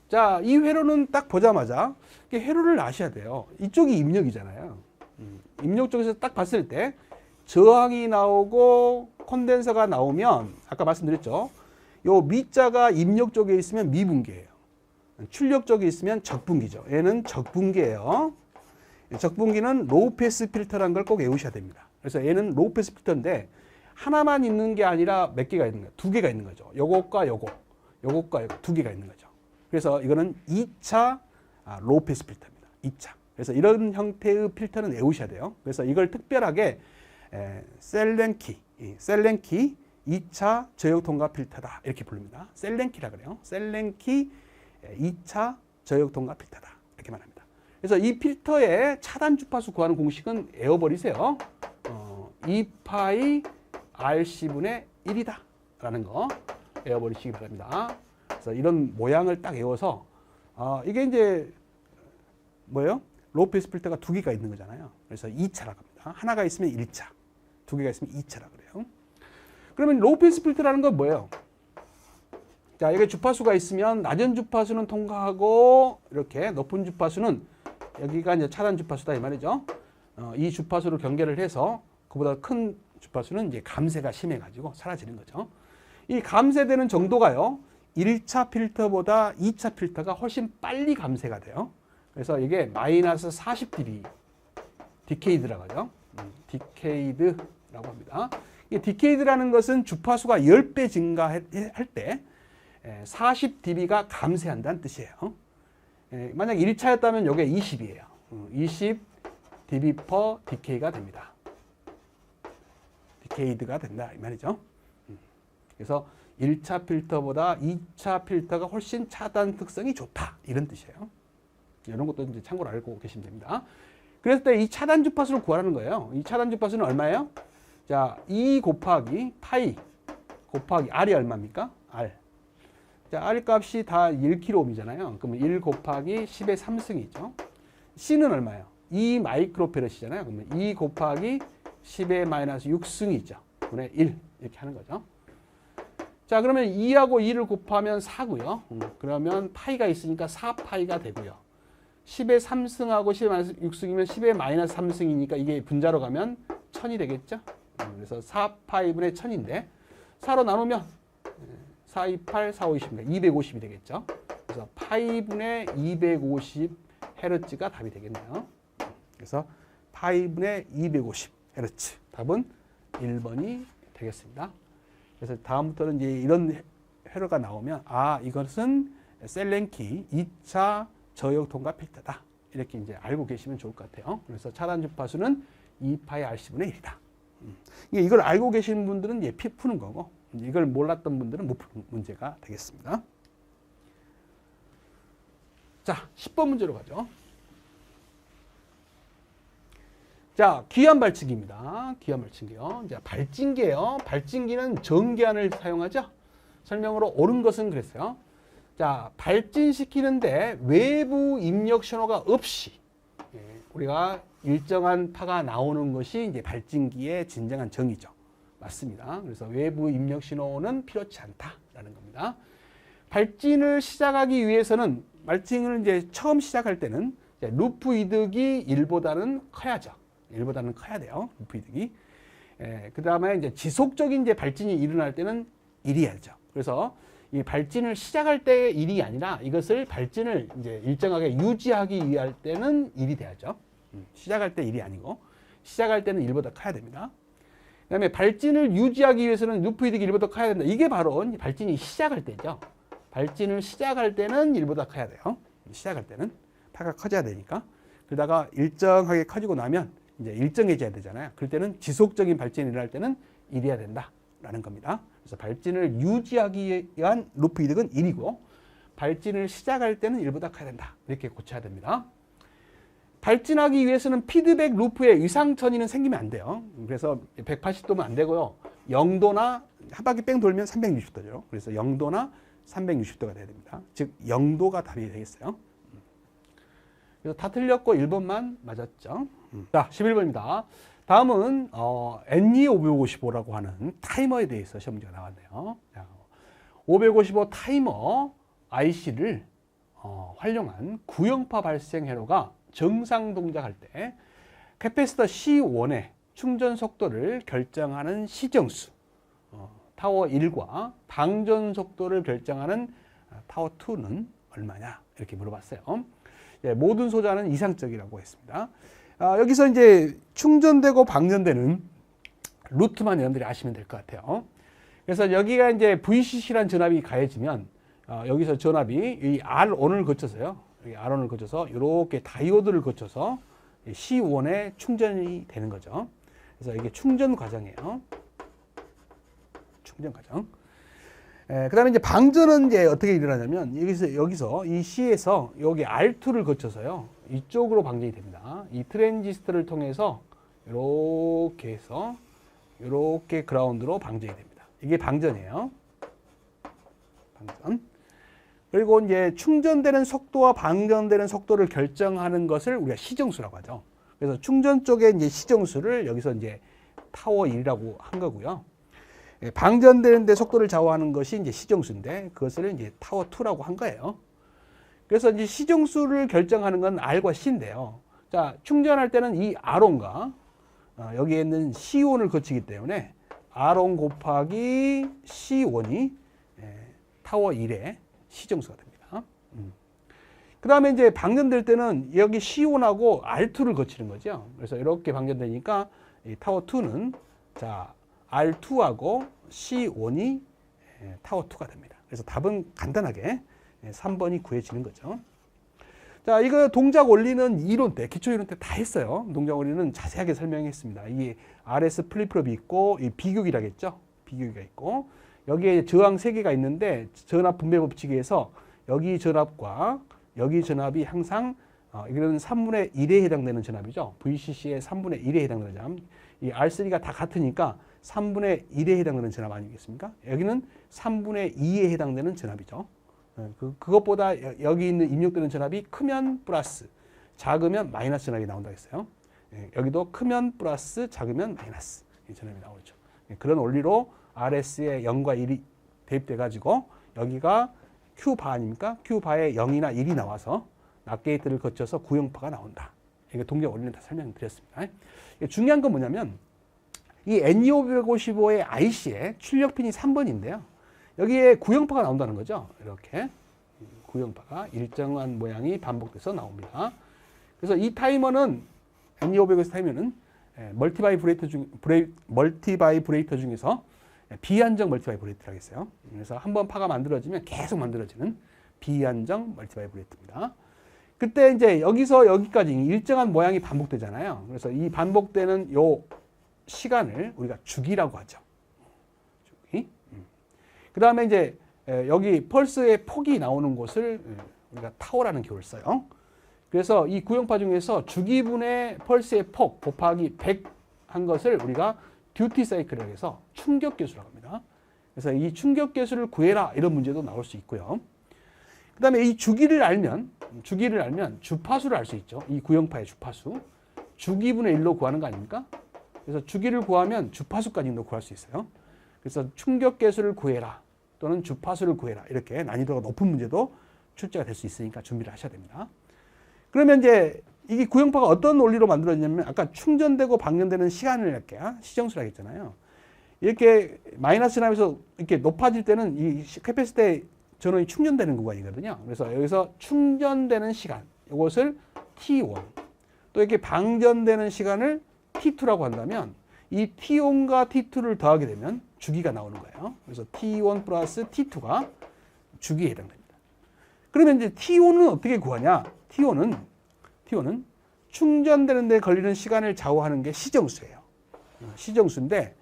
자, 이 회로는 딱 보자마자 회로를 아셔야 돼요. 이쪽이 입력이잖아요. 입력 쪽에서 딱 봤을 때 저항이 나오고 콘덴서가 나오면 아까 말씀드렸죠. 요 미자가 입력 쪽에 있으면 미분기예요. 출력 쪽에 있으면 적분기죠. 얘는 적분기예요. 적분기는 로우 패스 필터라는 걸 꼭 외우셔야 됩니다. 그래서 얘는 로우 패스 필터인데 하나만 있는 게 아니라 몇 개가 있는 거예요? 두 개가 있는 거죠. 요것과 요거, 요것과 요거 두 개가 있는 거죠. 그래서 이거는 2차 로우 패스 필터입니다. 2차. 그래서 이런 형태의 필터는 외우셔야 돼요. 그래서 이걸 특별하게 셀렌키 2차 저역 통과 필터다 이렇게 부릅니다. 셀렌키라 그래요. 셀렌키 2차 저역 통과 필터다 이렇게 말합니다. 그래서 이 필터의 차단 주파수 구하는 공식은 외워버리세요. 2파이 RC분의 1이다 라는 거 외워버리시기 바랍니다. 그래서 이런 모양을 딱 외워서 이게 이제 뭐예요? 로우 패스 필터가 두 개가 있는 거잖아요. 그래서 2차라고 합니다. 하나가 있으면 1차, 두 개가 있으면 2차라고 그래요. 그러면 로우 패스 필터라는 건 뭐예요? 자, 이게 주파수가 있으면 낮은 주파수는 통과하고 이렇게 높은 주파수는 여기가 이제 차단 주파수다 이 말이죠. 이 주파수를 경계를 해서 그보다 큰 주파수는 이제 감쇄가 심해가지고 사라지는 거죠. 이 감쇄되는 정도가요. 1차 필터보다 2차 필터가 훨씬 빨리 감쇄가 돼요. 그래서 이게 마이너스 40dB, 디케이드라고 하죠. 디케이드라고 합니다. 이 디케이드라는 것은 주파수가 10배 증가할 때 40dB가 감쇄한다는 뜻이에요. 만약 1차였다면 이게 20이에요. 20 dB per decade가 됩니다. 디케이드가 된다 이 말이죠. 그래서 1차 필터보다 2차 필터가 훨씬 차단 특성이 좋다 이런 뜻이에요. 이런 것도 이제 참고로 알고 계시면 됩니다. 그랬을 때 이 차단 주파수를 구하라는 거예요. 이 차단 주파수는 얼마예요? 자, 2 곱하기 파이 곱하기 R이 얼마입니까? R. 자, R 값이 다 1kΩ이잖아요. 그러면 1 곱하기 10의 3승이죠. C는 얼마예요? 2 마이크로페럿이잖아요. 그러면 2 곱하기 10의 마이너스 6승이죠. 분의 1 이렇게 하는 거죠. 자, 그러면 2하고 2를 곱하면 4고요. 그러면 파이가 있으니까 4파이가 되고요. 10의 3승하고 10의 마이너스 6승이면 10의 마이너스 3승이니까 이게 분자로 가면 1000이 되겠죠. 그래서 4파이분의 1000인데 4로 나누면 4, 2, 8, 4, 5, 20입니다. 250이 되겠죠. 그래서 파이분의 250 헤르츠가 답이 되겠네요. 그래서 파이분의 250 헤르츠. 답은 1번이 되겠습니다. 그래서 다음부터는 이제 이런 회로가 나오면 이것은 셀렌키 2차 저역 통과 필터다. 이렇게 이제 알고 계시면 좋을 것 같아요. 그래서 차단 주파수는 2파이 RC분의 1이다. 이걸 알고 계시는 분들은 이제 푸는 거고 이걸 몰랐던 분들은 못 푸는 문제가 되겠습니다. 자, 10번 문제로 가죠. 자, 기한 발진기입니다. 기한 발진기요. 자, 발진기예요. 발진기는 전기안을 사용하죠. 설명으로 옳은 것은 그랬어요. 자, 발진시키는데 외부 입력 신호가 없이 우리가 일정한 파가 나오는 것이 이제 발진기의 진정한 정의죠. 맞습니다. 그래서 외부 입력 신호는 필요치 않다라는 겁니다. 발진을 시작하기 위해서는 발진을 이제 처음 시작할 때는 루프 이득이 1보다는 커야죠. 1보다는 커야 돼요. 루프 이득이. 그 다음에 이제 지속적인 이제 발진이 일어날 때는 1이야죠. 그래서 이 발진을 시작할 때의 1이 아니라 이것을 발진을 이제 일정하게 유지하기 위할 때는 1이 돼야죠. 시작할 때 1이 아니고 시작할 때는 1보다 커야 됩니다. 그 다음에 발진을 유지하기 위해서는 루프 이득이 1보다 커야 된다. 이게 바로 발진이 시작할 때죠. 발진을 시작할 때는 1보다 커야 돼요. 시작할 때는 파가 커져야 되니까. 그러다가 일정하게 커지고 나면 이제 일정해져야 되잖아요. 그럴 때는 지속적인 발진이 일어날 때는 1이어야 된다라는 겁니다. 그래서 발진을 유지하기 위한 루프 이득은 1이고 발진을 시작할 때는 1보다 커야 된다. 이렇게 고쳐야 됩니다. 발진하기 위해서는 피드백 루프에 위상천이는 생기면 안 돼요. 그래서 180도면 안 되고요. 0도나 한 바퀴 뺑 돌면 360도죠. 그래서 0도나 360도가 돼야 됩니다. 즉 0도가 답이 되겠어요. 그래서 다 틀렸고 1번만 맞았죠. 자, 11번입니다. 다음은 NE555라고 하는 타이머에 대해서 시험 문제가 나왔네요. 자, 555 타이머 IC를 활용한 구형파 발생 회로가 정상 동작할 때 캐패시터 C1의 충전 속도를 결정하는 시정수 타워 1과 방전 속도를 결정하는 타워 2는 얼마냐 이렇게 물어봤어요. 모든 소자는 이상적이라고 했습니다. 여기서 이제 충전되고 방전되는 루트만 여러분들이 아시면 될 것 같아요. 그래서 여기가 이제 VCC라는 전압이 가해지면 여기서 전압이 이 R1을 거쳐서요. 여기 R1을 거쳐서 이렇게 다이오드를 거쳐서 C1에 충전이 되는 거죠. 그래서 이게 충전 과정이에요. 충전 과정. 그 다음에 이제 방전은 이제 어떻게 일어나냐면 여기서 이 C에서 여기 R2를 거쳐서요. 이쪽으로 방전이 됩니다. 이 트랜지스터를 통해서 이렇게 해서 이렇게 그라운드로 방전이 됩니다. 이게 방전이에요. 방전. 그리고 이제 충전되는 속도와 방전되는 속도를 결정하는 것을 우리가 시정수라고 하죠. 그래서 충전 쪽에 이제 시정수를 여기서 이제 타워 1이라고 한 거고요. 방전되는데 속도를 좌우하는 것이 이제 시정수인데 그것을 이제 타워 2라고 한 거예요. 그래서 이제 시정수를 결정하는 건 R과 C인데요. 자, 충전할 때는 이 R1과 여기에 있는 C1을 거치기 때문에 R1 곱하기 C1이 타워 1의 시정수가 됩니다. 그 다음에 이제 방전될 때는 여기 C1하고 R2를 거치는 거죠. 그래서 이렇게 방전되니까 이 타워 2는 자, R2하고 C1이 타워 2가 됩니다. 그래서 답은 간단하게 3번이 구해지는 거죠. 자, 이거 동작 원리는 이론 때, 기초 이론 때 다 했어요. 동작 원리는 자세하게 설명했습니다. 이게 RS 플립플롭이 있고, 이 비교기라겠죠. 비교기가 있고, 여기에 저항 3개가 있는데, 전압 분배 법칙에서 여기 전압과 여기 전압이 항상, 이거는 3분의 1에 해당되는 전압이죠. VCC의 3분의 1에 해당되는 전압. 이 R3가 다 같으니까 3분의 1에 해당되는 전압 아니겠습니까? 여기는 3분의 2에 해당되는 전압이죠. 그것보다 여기 있는 입력되는 전압이 크면 플러스, 작으면 마이너스 전압이 나온다고 했어요. 여기도 크면 플러스, 작으면 마이너스 전압이 나오죠. 그런 원리로 RS에 0과 1이 대입돼 가지고 여기가 Q바 아닙니까? Q바에 0이나 1이 나와서 낫게이트를 거쳐서 구형파가 나온다. 이게 동작 원리는 다 설명드렸습니다. 중요한 건 뭐냐면 이 NE555의 IC의 출력핀이 3번인데요. 여기에 구형파가 나온다는 거죠. 이렇게 구형파가 일정한 모양이 반복돼서 나옵니다. 그래서 이 타이머는 NE555 타이머는 멀티바이브레이터 중에서 비안정 멀티바이브레이터라고 했어요. 그래서 한번 파가 만들어지면 계속 만들어지는 비안정 멀티바이브레이터입니다. 그때 이제 여기서 여기까지 일정한 모양이 반복되잖아요. 그래서 이 반복되는 요 시간을 우리가 주기라고 하죠. 주기. 그 다음에 이제 여기 펄스의 폭이 나오는 곳을 우리가 타워라는 기호를 써요. 그래서 이 구형파 중에서 주기분의 펄스의 폭 곱하기 100 한 것을 우리가 듀티 사이클이라고 해서 충격 계수라고 합니다. 그래서 이 충격 계수를 구해라 이런 문제도 나올 수 있고요. 그 다음에 이 주기를 알면 주파수를 알 수 있죠. 이 구형파의 주파수. 주기분의 1로 구하는 거 아닙니까? 그래서 주기를 구하면 주파수까지도 구할 수 있어요. 그래서 충격 계수를 구해라 또는 주파수를 구해라 이렇게 난이도가 높은 문제도 출제가 될 수 있으니까 준비를 하셔야 됩니다. 그러면 이제 이게 구형파가 어떤 원리로 만들어졌냐면 아까 충전되고 방전되는 시간을 이렇게 시정수라고 했잖아요. 이렇게 마이너스 전압에서 이렇게 높아질 때는 이 캐패시터의 전원이 충전되는 구간이거든요. 그래서 여기서 충전되는 시간 이것을 T1 또 이렇게 방전되는 시간을 T2라고 한다면 이 T1과 T2를 더하게 되면 주기가 나오는 거예요. 그래서 T1 플러스 T2가 주기에 해당됩니다. 그러면 이제 T1은 어떻게 구하냐? T1은 충전되는 데 걸리는 시간을 좌우하는 게 시정수예요. 시정수인데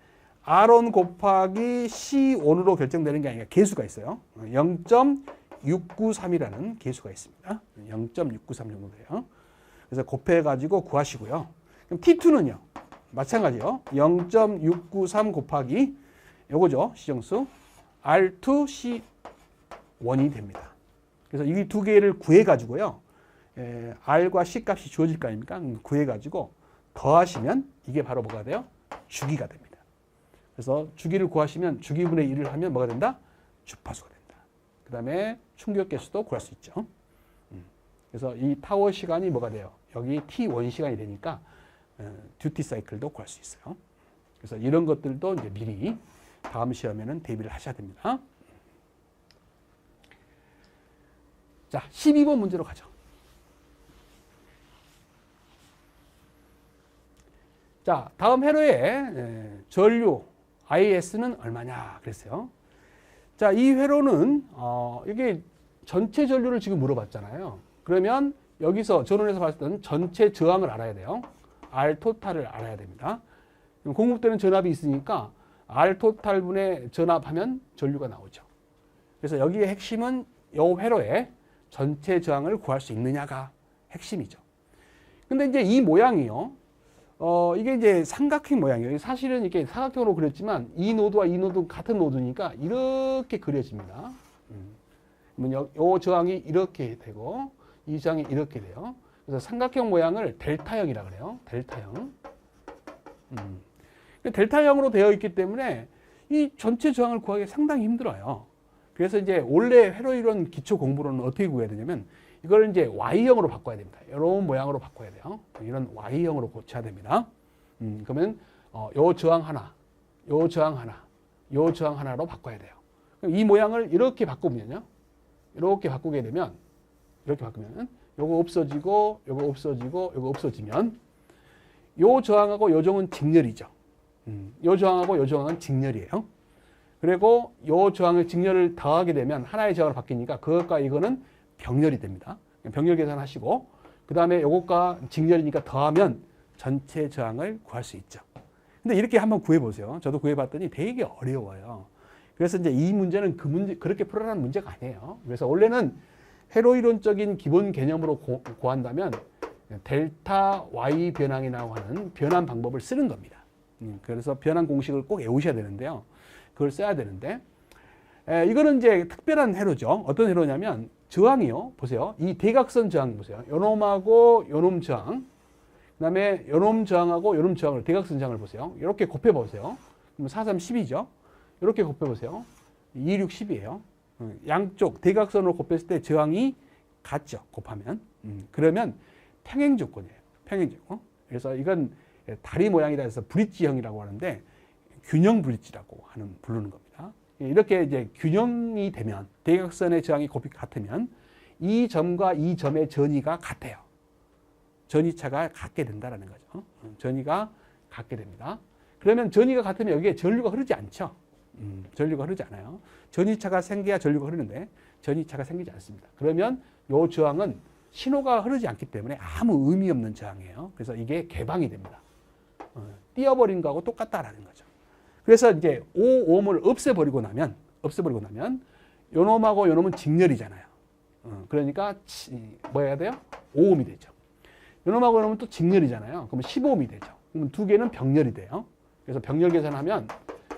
R1 곱하기 C1으로 결정되는 게 아니라 계수가 있어요. 0.693이라는 계수가 있습니다. 0.693 정도 돼요. 그래서 곱해가지고 구하시고요. 그럼 T2는요. 마찬가지요. 0.693 곱하기 요거죠. 시정수 R2 C1이 됩니다. 그래서 이 두 개를 구해가지고요. R과 C 값이 주어질 거 아닙니까? 구해가지고 더하시면 이게 바로 뭐가 돼요? 주기가 됩니다. 그래서 주기를 구하시면 주기분의 1을 하면 뭐가 된다? 주파수가 된다. 그 다음에 충격 계수도 구할 수 있죠. 그래서 이 타워 시간이 뭐가 돼요? 여기 T1 시간이 되니까 듀티 사이클도 구할 수 있어요. 그래서 이런 것들도 이제 미리 다음 시험에는 대비를 하셔야 됩니다. 자, 12번 문제로 가죠. 자, 다음 회로의 전류 IS는 얼마냐 그랬어요. 자, 이 회로는 이게 전체 전류를 지금 물어봤잖아요. 그러면 여기서 전원에서 봤을 때는 전체 저항을 알아야 돼요. R 토탈을 알아야 됩니다. 공급되는 전압이 있으니까 R 토탈 분의 전압하면 전류가 나오죠. 그래서 여기의 핵심은 이 회로의 전체 저항을 구할 수 있느냐가 핵심이죠. 근데 이제 이 모양이요. 이게 이제 삼각형 모양이에요. 사실은 이렇게 사각형으로 그렸지만 이 노드와 이 노드 같은 노드니까 이렇게 그려집니다. 그러면 이 저항이 이렇게 되고 이 저항이 이렇게 돼요. 그래서 삼각형 모양을 델타형이라고 그래요. 델타형. 델타형으로 되어 있기 때문에 이 전체 저항을 구하기 상당히 힘들어요. 그래서 이제 원래 회로 이론 기초 공부로는 어떻게 구해야 되냐면 이걸 이제 Y형으로 바꿔야 됩니다. 이런 모양으로 바꿔야 돼요. 이런 Y형으로 고쳐야 됩니다. 그러면 요 저항 하나, 요 저항 하나, 요 저항 하나로 바꿔야 돼요. 그럼 이 모양을 이렇게 바꾸면요. 이렇게 바꾸게 되면 이렇게 바꾸면 요거 없어지고 요거 없어지고 요거 없어지면 요 저항하고 요 저항은 직렬이죠. 요 저항하고 요 저항은 직렬이에요. 그리고 요 저항의 직렬을 더하게 되면 하나의 저항으로 바뀌니까 그것과 이거는 병렬이 됩니다. 병렬 계산하시고 그 다음에 요것과 직렬이니까 더하면 전체 저항을 구할 수 있죠. 근데 이렇게 한번 구해보세요. 저도 구해봤더니 되게 어려워요. 그래서 이제 이 문제는 그렇게 풀어라는 문제가 아니에요. 그래서 원래는 회로 이론적인 기본 개념으로 구한다면 델타 Y 변항이라고 하는 변환 방법을 쓰는 겁니다. 그래서 변환 공식을 꼭 외우셔야 되는데요. 그걸 써야 되는데 이거는 이제 특별한 회로죠. 어떤 회로냐면 저항이요. 보세요. 이 대각선 저항 보세요. 요놈하고 요놈 저항, 그 다음에 요놈 저항하고 요놈 저항을 대각선 저항을 보세요. 이렇게 곱해보세요. 그럼 4, 3, 10이죠. 이렇게 곱해보세요. 2, 6, 10이에요. 양쪽 대각선으로 곱했을 때 저항이 같죠. 곱하면. 그러면 평행 조건이에요. 평행 조건. 그래서 이건 다리 모양이라 해서 브릿지형이라고 하는데 균형 브릿지라고 부르는 겁니다. 이렇게 이제 균형이 되면 대각선의 저항이 곱이 같으면 이 점과 이 점의 전이가 같아요. 전이차가 같게 된다라는 거죠. 전이가 같게 됩니다. 그러면 전이가 같으면 여기에 전류가 흐르지 않죠. 전류가 흐르지 않아요. 전이차가 생겨야 전류가 흐르는데 전이차가 생기지 않습니다. 그러면 이 저항은 신호가 흐르지 않기 때문에 아무 의미 없는 저항이에요. 그래서 이게 개방이 됩니다. 띄어버린 거하고 똑같다라는 거죠. 그래서 이제 5옴을 없애버리고 나면 요놈하고 요놈은 직렬이잖아요. 그러니까 뭐 해야 돼요? 5옴이 되죠. 요놈하고 요놈은 또 직렬이잖아요. 그러면 15옴이 되죠. 그러면 두 개는 병렬이 돼요. 그래서 병렬 계산하면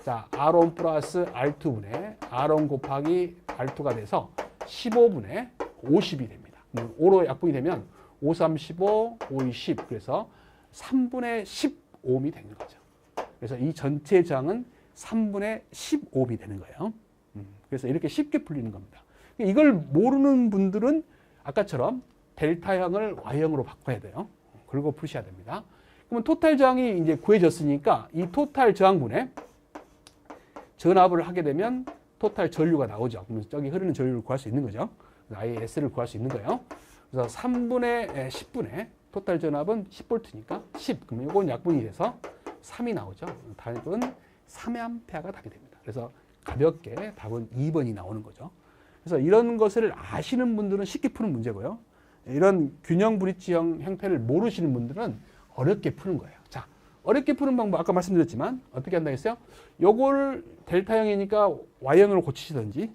자, R1 플러스 R2분의 R1 곱하기 R2가 돼서 15분의 50이 됩니다. 5로 약분이 되면 5, 3, 15, 5, 2, 10. 그래서 3분의 15옴이 되는 거죠. 그래서 이 전체 저항은 3분의 15옴이 되는 거예요. 그래서 이렇게 쉽게 풀리는 겁니다. 이걸 모르는 분들은 아까처럼 델타형을 Y형으로 바꿔야 돼요. 그리고 푸셔야 됩니다. 그러면 토탈 저항이 이제 구해졌으니까 이 토탈 저항분에 전압을 하게 되면 토탈 전류가 나오죠. 그러면 저기 흐르는 전류를 구할 수 있는 거죠. IS를 구할 수 있는 거예요. 그래서 3분의 10분의 토탈 전압은 10V니까 10. 그러면 이건 약분이 돼서 3이 나오죠. 답은 3A가 답이 됩니다. 그래서 가볍게 답은 2번이 나오는 거죠. 그래서 이런 것을 아시는 분들은 쉽게 푸는 문제고요. 이런 균형 브릿지형 형태를 모르시는 분들은 어렵게 푸는 거예요. 자, 어렵게 푸는 방법 아까 말씀드렸지만 어떻게 한다 했어요? 요걸 델타형이니까 Y형으로 고치시든지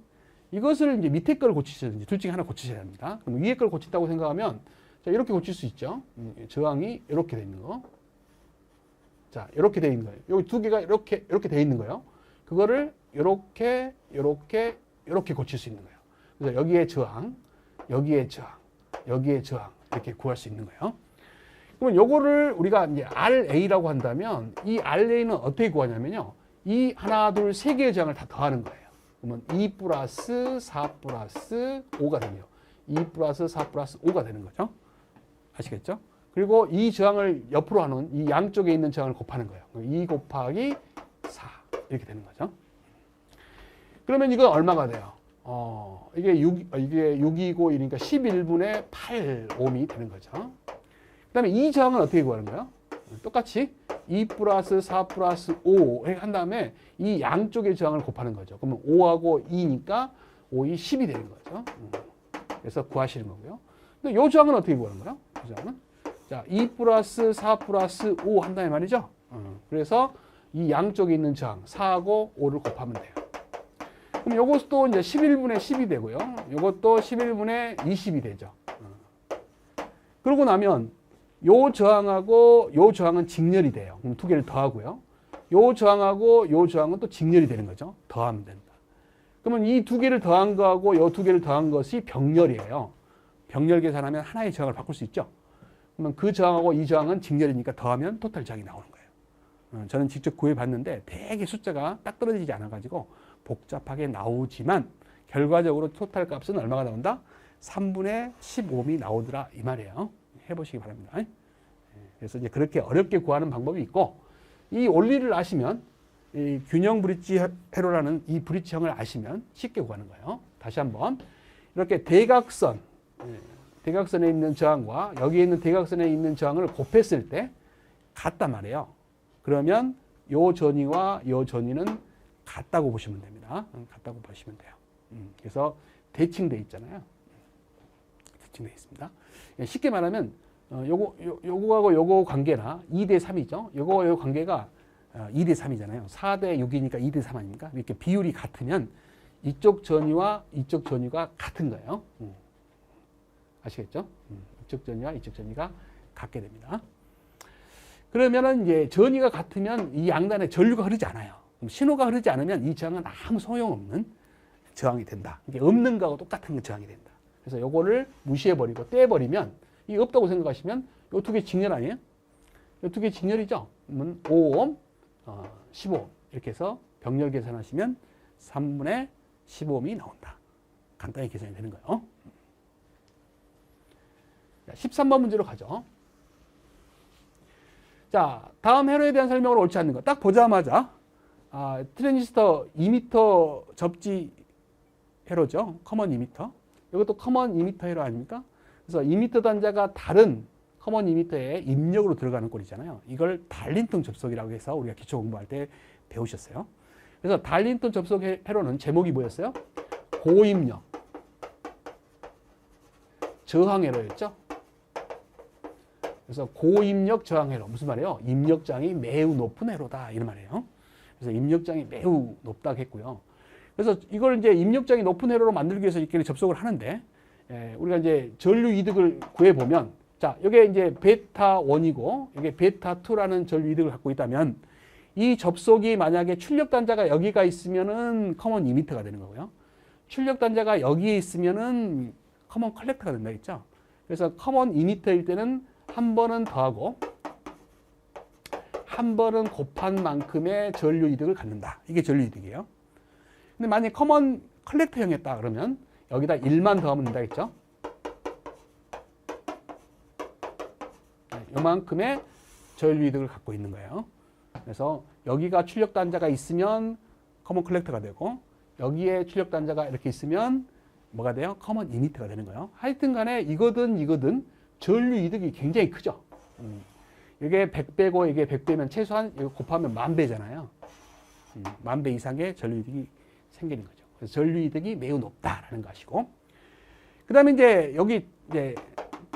이것을 이제 밑에 걸 고치시든지 둘 중에 하나 고치셔야 합니다. 그럼 위에 걸 고친다고 생각하면 자, 이렇게 고칠 수 있죠. 저항이 이렇게 돼 있는 거. 자, 이렇게 돼 있는 거예요. 여기 두 개가 이렇게 돼 있는 거예요. 그거를 이렇게 고칠 수 있는 거예요. 그래서 여기에 저항, 여기에 저항, 여기에 저항 이렇게 구할 수 있는 거예요. 그러면 요거를 우리가 이제 RA라고 한다면 이 RA는 어떻게 구하냐면요. 이 하나, 둘, 세 개의 저항을 다 더하는 거예요. 그러면 2 플러스 4 플러스 5가 되네요. 2 플러스 4 플러스 5가 되는 거죠. 아시겠죠? 그리고 이 저항을 옆으로 하는 이 양쪽에 있는 저항을 곱하는 거예요. 2 곱하기 4 이렇게 되는 거죠. 그러면 이건 얼마가 돼요? 이게 6이고 이니까 11분의 8옴이 되는 거죠. 그 다음에 이 저항은 어떻게 구하는 거예요? 똑같이 2 플러스 4 플러스 5 한 다음에 이 양쪽의 저항을 곱하는 거죠. 그러면 5하고 2니까 5이 10이 되는 거죠. 그래서 구하시는 거고요. 근데 이 저항은 어떻게 구하는 거예요? 이 저항은? 자, 2 플러스 4 플러스 5 한다는 말이죠. 그래서 이 양쪽에 있는 저항 4하고 5를 곱하면 돼요. 그럼 요것도 이제 11분의 10이 되고요. 요것도 11분의 20이 되죠. 그러고 나면 요 저항하고 요 저항은 직렬이 돼요. 그럼 두 개를 더하고요. 요 저항하고 요 저항은 또 직렬이 되는 거죠. 더하면 된다. 그러면 이 두 개를 더한 거하고 요 두 개를 더한 것이 병렬이에요. 병렬 계산하면 하나의 저항을 바꿀 수 있죠. 그러면 그 저항하고 이 저항은 직렬이니까 더하면 토탈 저항이 나오는 거예요. 저는 직접 구해봤는데 되게 숫자가 딱 떨어지지 않아가지고 복잡하게 나오지만 결과적으로 토탈 값은 얼마가 나온다? 3분의 15옴이 나오더라 이 말이에요. 해보시기 바랍니다. 그래서 이제 그렇게 어렵게 구하는 방법이 있고 이 원리를 아시면 이 균형 브릿지 회로라는 이 브릿지형을 아시면 쉽게 구하는 거예요. 다시 한번 이렇게 대각선에 있는 저항과 여기에 있는 대각선에 있는 저항을 곱했을 때 같단 말이에요. 그러면 요 전위와 요 전위는 같다고 보시면 됩니다. 같다고 보시면 돼요. 그래서 대칭돼 있잖아요. 대칭돼 있습니다. 쉽게 말하면 요거하고 요거 관계나 2대 3이죠. 요거와 요 관계가 2대 3이잖아요. 4대 6이니까 2대 3 아닙니까? 이렇게 비율이 같으면 이쪽 전위와 이쪽 전위가 같은 거예요. 아시겠죠? 이쪽 전위와 이쪽 전위가 같게 됩니다. 그러면은 이제 전위가 같으면 이 양단에 전류가 흐르지 않아요. 그럼 신호가 흐르지 않으면 이 저항은 아무 소용없는 저항이 된다. 이게 없는 거하고 똑같은 저항이 된다. 그래서 요거를 무시해버리고 떼버리면 이게 없다고 생각하시면 요 두 개 직렬 아니에요? 요 두 개 직렬이죠? 그러면 5옴, 15옴 이렇게 해서 병렬 계산하시면 3분의 15옴이 나온다. 간단히 계산이 되는 거예요. 13번 문제로 가죠. 자, 다음 회로에 대한 설명을 옳지 않는 거. 딱 보자마자 트랜지스터 2m 접지 회로죠. 커먼 2m. 이것도 커먼 2m 회로 아닙니까? 그래서 2m 단자가 다른 커먼 2m의 입력으로 들어가는 꼴이잖아요. 이걸 달린턴 접속이라고 해서 우리가 기초 공부할 때 배우셨어요. 그래서 달린턴 접속 회로는 제목이 뭐였어요? 고입력 저항 회로였죠. 그래서 고입력 저항 회로 무슨 말이에요? 입력장이 매우 높은 회로다 이런 말이에요. 그래서 입력장이 매우 높다고 했고요. 그래서 이걸 이제 입력장이 높은 회로로 만들기 위해서 이렇게 접속을 하는데 우리가 이제 전류 이득을 구해 보면 자, 이게 이제 베타 1이고 이게 베타 2라는 전류 이득을 갖고 있다면 이 접속이 만약에 출력 단자가 여기가 있으면은 커먼 2m가 되는 거고요. 출력 단자가 여기에 있으면은 커먼 컬렉터가 된다 했죠. 그래서 커먼 2m일 때는 한 번은 더하고 한 번은 곱한 만큼의 전류 이득을 갖는다. 이게 전류 이득이에요. 근데 만약에 커먼 컬렉터형이었다 그러면 여기다 1만 더하면 된다 했죠. 이만큼의 전류 이득을 갖고 있는 거예요. 그래서 여기가 출력 단자가 있으면 커먼 컬렉터가 되고 여기에 출력 단자가 이렇게 있으면 뭐가 돼요? 커먼 2m가 되는 거예요. 하여튼 간에 이거든 전류 이득이 굉장히 크죠. 이게 100배고 이게 100배면 최소한 이거 곱하면 1000배잖아요. 1000배 이상의 전류 이득이 생기는 거죠. 그래서 전류 이득이 매우 높다라는 것이고, 그 다음에 이제 여기 이제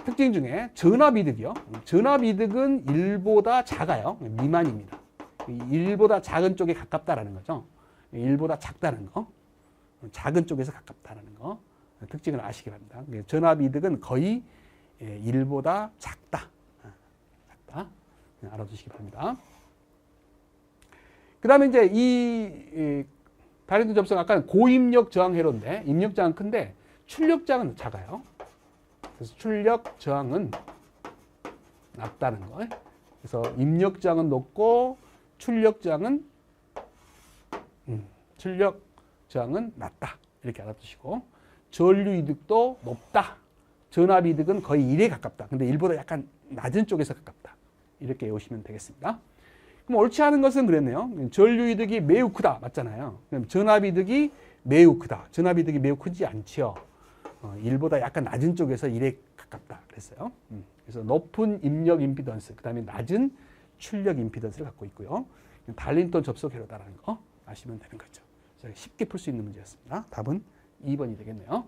특징 중에 전압 이득이요. 전압 이득은 1보다 작아요. 미만입니다. 1보다 작은 쪽에 가깝다라는 거죠. 1보다 작다는 거. 작은 쪽에서 가깝다라는 거. 특징을 아시기 바랍니다. 전압 이득은 거의 1보다 작다. 작다. 알아두시기 바랍니다. 그 다음에 이제 이 달린턴 접속 아까는 고입력 저항 회로인데 입력 저항은 큰데 출력 저항은 작아요. 그래서 출력 저항은 낮다는 거. 그래서 입력 저항은 높고 출력 저항은 낮다. 이렇게 알아두시고 전류 이득도 높다. 전압 이득은 거의 1에 가깝다. 근데 1보다 약간 낮은 쪽에서 가깝다. 이렇게 외우시면 되겠습니다. 그럼 옳지 않은 것은 그랬네요. 전류 이득이 매우 크다. 맞잖아요. 그럼 전압 이득이 매우 크다. 전압이득이 매우 크지 않지요. 1보다 약간 낮은 쪽에서 1에 가깝다 그랬어요. 그래서 높은 입력 임피던스, 그 다음에 낮은 출력 임피던스를 갖고 있고요. 달린 또 접속 회로다라는 거 아시면 되는 거죠. 쉽게 풀 수 있는 문제였습니다. 답은 2번이 되겠네요.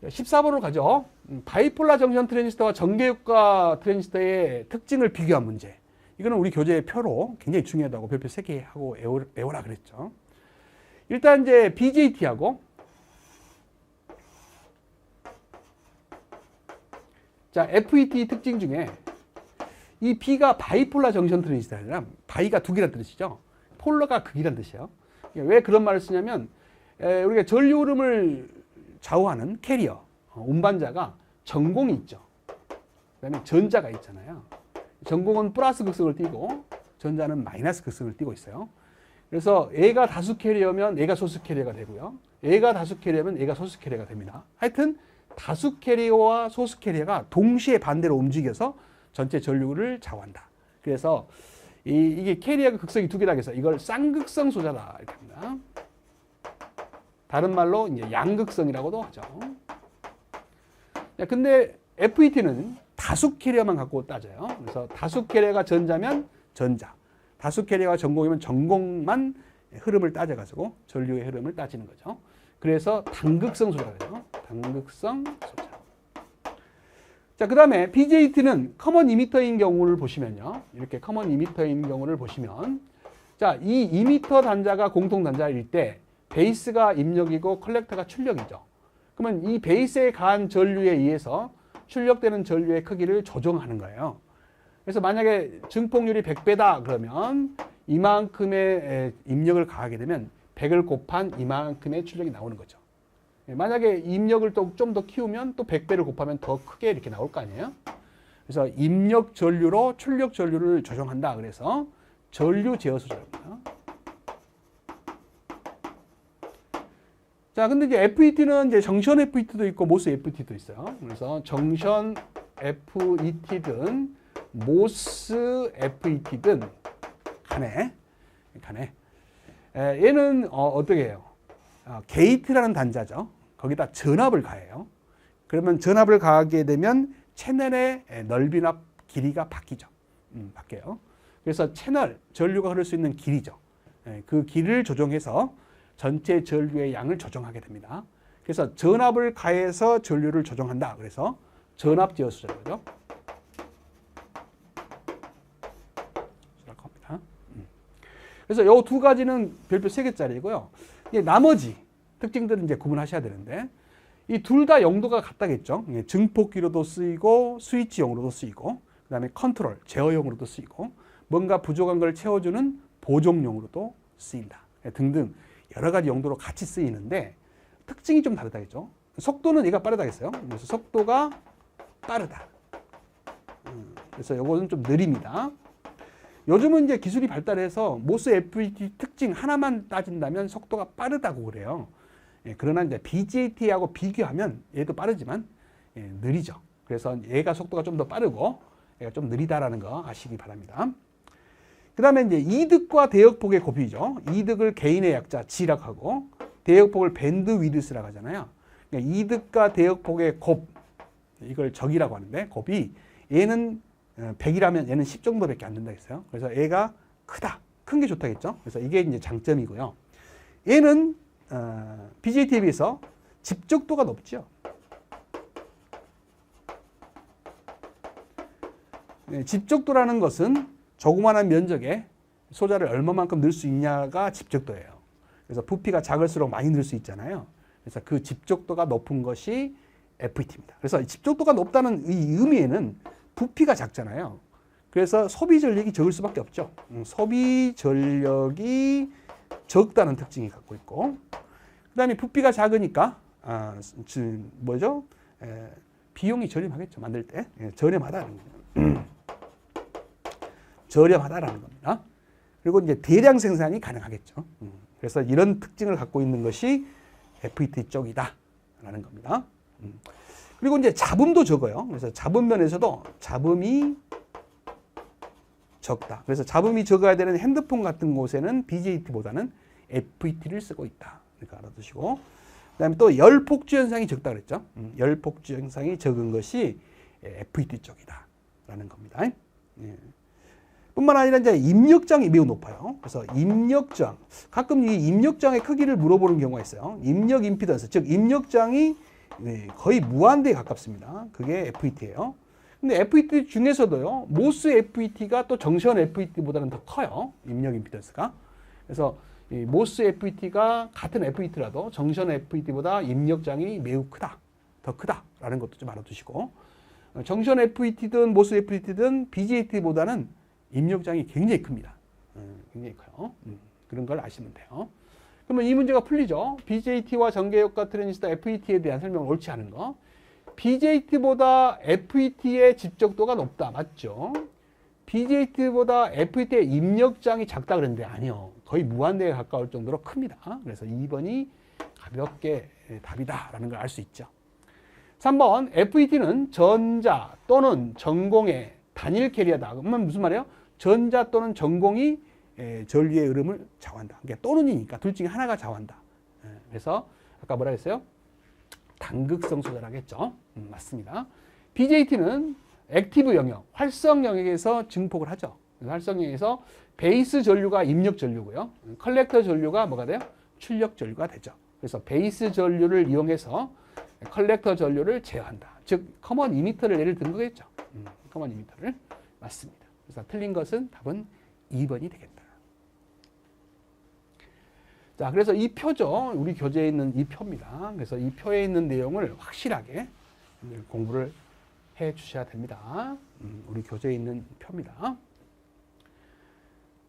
14번으로 가죠. 바이폴라 정션 트랜지스터와 전개효과 트랜지스터의 특징을 비교한 문제. 이거는 우리 교재의 표로 굉장히 중요하다고 별표 3개 하고 외워라 그랬죠. 일단 이제 BJT하고 자, FET 특징 중에 이 B가 바이폴라 정션 트랜지스터가 아니라 바이가 두 개란 뜻이죠. 폴러가 극이란 뜻이에요. 왜 그런 말을 쓰냐면 우리가 전류 흐름을 좌우하는 캐리어, 운반자가 전공이 있죠. 그다음에 전자가 있잖아요. 전공은 플러스 극성을 띠고 전자는 마이너스 극성을 띠고 있어요. 그래서 A가 다수 캐리어면 A가 소수 캐리어가 되고요. A가 다수 캐리어면 A가 소수 캐리어가 됩니다. 하여튼 다수 캐리어와 소수 캐리어가 동시에 반대로 움직여서 전체 전류를 좌우한다. 그래서 이게 캐리어가 극성이 두 개다 해서 이걸 쌍극성 소자다 이렇게 합니다. 다른 말로 이제 양극성이라고도 하죠. 근데 FET는 다수 캐리어만 갖고 따져요. 그래서 다수 캐리어가 전자면 전자, 다수 캐리어가 전공이면 전공만 흐름을 따져가지고 전류의 흐름을 따지는 거죠. 그래서 단극성 소자가 돼요. 단극성 소자. 자, 그 다음에 BJT는 커먼 이미터인 경우를 보시면요. 이렇게 커먼 이미터인 경우를 보시면 자, 이 이미터 단자가 공통 단자일 때 베이스가 입력이고 컬렉터가 출력이죠. 그러면 이 베이스에 가한 전류에 의해서 출력되는 전류의 크기를 조정하는 거예요. 그래서 만약에 증폭률이 100배다 그러면 이만큼의 입력을 가하게 되면 100을 곱한 이만큼의 출력이 나오는 거죠. 만약에 입력을 또 좀 더 키우면 또 100배를 곱하면 더 크게 이렇게 나올 거 아니에요. 그래서 입력 전류로 출력 전류를 조정한다. 그래서 전류 제어 소자입니다. 자, 근데 이제 FET는 이제 정션 FET도 있고 모스 FET도 있어요. 그래서 정션 FET든 모스 FET든 간에 얘는 어떻게 해요? 게이트라는 단자죠. 거기다 전압을 가해요. 그러면 전압을 가하게 되면 채널의 넓이나 길이가 바뀌어요. 그래서 채널, 전류가 흐를 수 있는 길이죠. 그 길을 조정해서 전체 전류의 양을 조정하게 됩니다. 그래서 전압을 가해서 전류를 조정한다. 그래서 전압 제어 소자죠. 그래서 이 두 가지는 별표 3개짜리고요. 나머지 특징들은 이제 구분하셔야 되는데 이 둘 다 용도가 같다겠죠. 증폭기로도 쓰이고 스위치용으로도 쓰이고 그다음에 컨트롤, 제어용으로도 쓰이고 뭔가 부족한 걸 채워주는 보정용으로도 쓰인다. 등등 여러 가지 용도로 같이 쓰이는데 특징이 좀 다르다겠죠. 속도는 얘가 빠르다겠어요. 그래서 속도가 빠르다. 그래서 이거는 좀 느립니다. 요즘은 이제 기술이 발달해서 모스 FET 특징 하나만 따진다면 속도가 빠르다고 그래요. 그러나 이제 BJT하고 비교하면 얘도 빠르지만 느리죠. 그래서 얘가 속도가 좀 더 빠르고 얘가 좀 느리다라는 거 아시기 바랍니다. 그 다음에 이제 이득과 대역폭의 곱이죠. 이득을 개인의 약자 G라고 하고 대역폭을 밴드 위드스라고 하잖아요. 그러니까 이득과 대역폭의 곱, 이걸 적이라고 하는데 곱이 얘는 100이라면 얘는 10 정도밖에 안 된다 했어요. 그래서 얘가 크다. 큰 게 좋다겠죠. 그래서 이게 이제 장점이고요. 얘는 BJT에 비해서 집적도가 높죠. 집적도라는 것은 조그마한 면적에 소자를 얼마만큼 넣을 수 있냐가 집적도예요. 그래서 부피가 작을수록 많이 넣을 수 있잖아요. 그래서 그 집적도가 높은 것이 FET입니다. 그래서 집적도가 높다는 이 의미에는 부피가 작잖아요. 그래서 소비 전력이 적을 수밖에 없죠. 소비 전력이 적다는 특징이 갖고 있고, 그 다음에 부피가 작으니까 비용이 저렴하겠죠. 만들 때 저렴하다는 거예요. 저렴하다라는 겁니다. 그리고 이제 대량 생산이 가능하겠죠. 그래서 이런 특징을 갖고 있는 것이 FET 쪽이다라는 겁니다. 그리고 이제 잡음도 적어요. 그래서 잡음 면에서도 잡음이 적다. 그래서 잡음이 적어야 되는 핸드폰 같은 곳에는 BJT보다는 FET를 쓰고 있다. 그러니까 알아두시고. 그다음에 또 열 폭주 현상이 적다 그랬죠. 열 폭주 현상이 적은 것이 FET 쪽이다라는 겁니다. 예. 뿐만 아니라 이제 입력장이 매우 높아요. 그래서 입력장, 가끔 이 입력장의 크기를 물어보는 경우가 있어요. 입력 임피던스, 즉 입력장이 거의 무한대에 가깝습니다. 그게 FET예요. 근데 FET 중에서도요, 모스 FET가 또 정션 FET보다는 더 커요. 입력 임피던스가. 그래서 이 모스 FET가 같은 FET라도 정션 FET보다 입력장이 매우 크다. 더 크다라는 것도 좀 알아두시고, 정션 FET든 모스 FET든 BJT보다는 입력장이 굉장히 큽니다. 굉장히 커요. 그런 걸 아시면 돼요. 그러면 이 문제가 풀리죠. BJT와 전개효과 트랜지스터 FET에 대한 설명은 옳지 않은 거. BJT보다 FET의 집적도가 높다. 맞죠? BJT보다 FET의 입력장이 작다 그랬는데 아니요. 거의 무한대에 가까울 정도로 큽니다. 그래서 2번이 가볍게 답이다라는 걸 알 수 있죠. 3번 FET는 전자 또는 전공의 단일 캐리어다. 그러면 무슨 말이에요? 전자 또는 전공이 전류의 흐름을 좌우한다. 그러니까 또는이니까 둘 중에 하나가 좌우한다. 그래서 아까 뭐라 했어요? 단극성 소자라겠죠. 맞습니다. BJT는 액티브 영역, 활성 영역에서 증폭을 하죠. 활성 영역에서 베이스 전류가 입력 전류고요. 컬렉터 전류가 뭐가 돼요? 출력 전류가 되죠. 그래서 베이스 전류를 이용해서 컬렉터 전류를 제어한다. 즉 커먼 이미터를 예를 든 거겠죠. 커먼 이미터를. 맞습니다. 그래서 틀린 것은 답은 2번이 되겠다. 자, 그래서 이 표죠. 우리 교재에 있는 이 표입니다. 그래서 이 표에 있는 내용을 확실하게 공부를 해 주셔야 됩니다. 우리 교재에 있는 표입니다.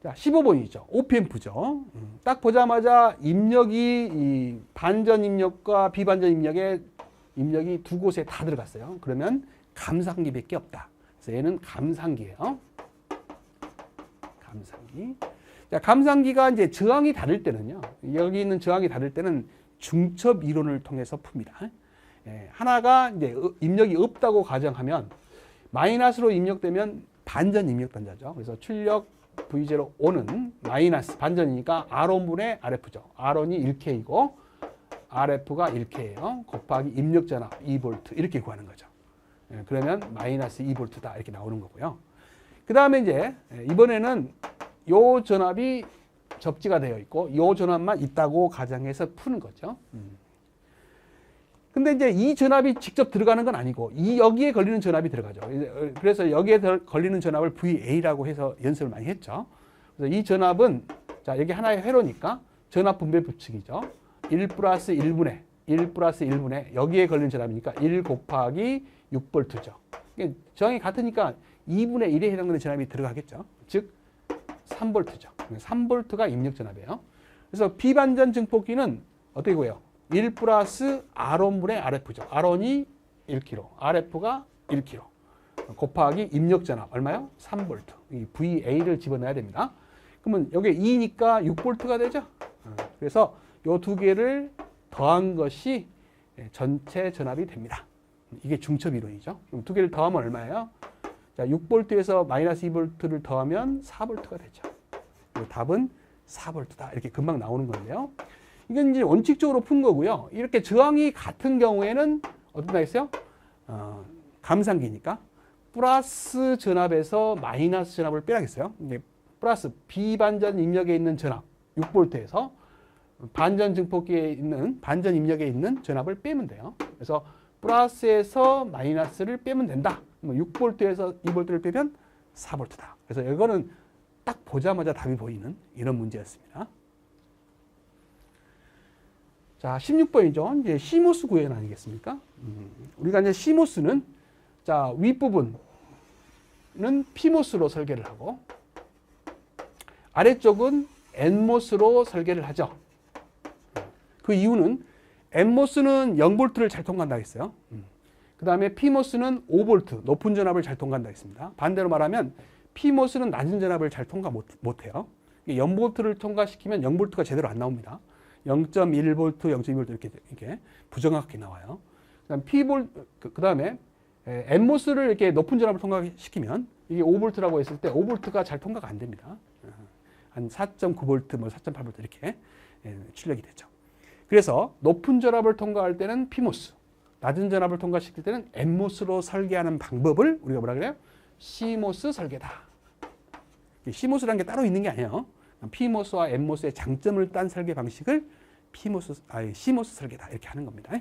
자, 15번이죠. OPM프죠. 딱 보자마자 입력이 이 반전 입력과 비반전 입력의 입력이 두 곳에 다 들어갔어요. 그러면 감상기밖에 없다. 그래서 얘는 감상기예요. 감상기. 자, 감상기가 이제 저항이 다를 때는요. 여기 있는 저항이 다를 때는 중첩 이론을 통해서 풉니다. 하나가 이제 입력이 없다고 가정하면 마이너스로 입력되면 반전 입력 단자죠. 그래서 출력 V05는 마이너스 반전이니까 R1분의 RF죠. R1이 1K이고 RF가 1K예요. 곱하기 입력 전압 2V 이렇게 구하는 거죠. 그러면 마이너스 2V다 이렇게 나오는 거고요. 그 다음에 이제 이번에는 요 전압이 적지가 되어 있고 요 전압만 있다고 가정해서 푸는 거죠. 근데 이제 이 전압이 직접 들어가는 건 아니고 여기에 걸리는 전압이 들어가죠. 그래서 여기에 걸리는 전압을 VA라고 해서 연습을 많이 했죠. 그래서 이 전압은 자, 여기 하나의 회로니까 전압 분배 법칙이죠. 1 플러스 1분의 1 플러스 1분의 여기에 걸리는 전압이니까 1 곱하기 6V죠. 저항이 같으니까 2분의 1에 해당되는 전압이 들어가겠죠. 즉 3V죠. 3V가 입력 전압이에요. 그래서 비반전 증폭기는 어떻게 구해요? 1 플러스 R1분의 RF죠. R1이 1kg, RF가 1kg. 곱하기 입력 전압 얼마요? 3V. 이 VA를 집어넣어야 됩니다. 그러면 여기 2니까 6V가 되죠. 그래서 이 두 개를 더한 것이 전체 전압이 됩니다. 이게 중첩 이론이죠. 그럼 두 개를 더하면 얼마예요? 자, 6V에서 마이너스 2V를 더하면 4V가 되죠. 답은 4V다. 이렇게 금방 나오는 건데요. 이건 이제 원칙적으로 푼 거고요. 이렇게 저항이 같은 경우에는 어떻게 하겠어요? 감상기니까 플러스 전압에서 마이너스 전압을 빼야겠어요. 플러스 비반전 입력에 있는 전압 6V에서 반전 증폭기에 있는 반전 입력에 있는 전압을 빼면 돼요. 그래서 플러스에서 마이너스를 빼면 된다. 6V에서 2V를 빼면 4V다. 그래서 이거는 딱 보자마자 답이 보이는 이런 문제였습니다. 자, 16번이죠. 이제 시모스 구현 아니겠습니까? 우리가 이제 시모스는 자, 윗부분은 피모스로 설계를 하고 아래쪽은 엔모스로 설계를 하죠. 그 이유는 엔모스는 0V를 잘 통과한다 했어요. 그 다음에 피모스는 5V, 높은 전압을 잘 통과한다 했습니다. 반대로 말하면 피모스는 낮은 전압을 잘 통과 못해요. 0V를 통과시키면 0V가 제대로 안 나옵니다. 0.1V, 0.2V 이렇게 부정확하게 나와요. 그 다음에 엔모스를 이렇게 높은 전압을 통과시키면 이게 5V라고 했을 때 5V가 잘 통과가 안 됩니다. 한 4.9V, 뭐 4.8V 이렇게 출력이 되죠. 그래서 높은 전압을 통과할 때는 PMOS, 낮은 전압을 통과시킬 때는 NMOS로 설계하는 방법을 우리가 뭐라 그래요? CMOS 설계다. CMOS라는 게 따로 있는 게 아니에요. PMOS와 NMOS의 장점을 딴 설계 방식을 CMOS 설계다 이렇게 하는 겁니다.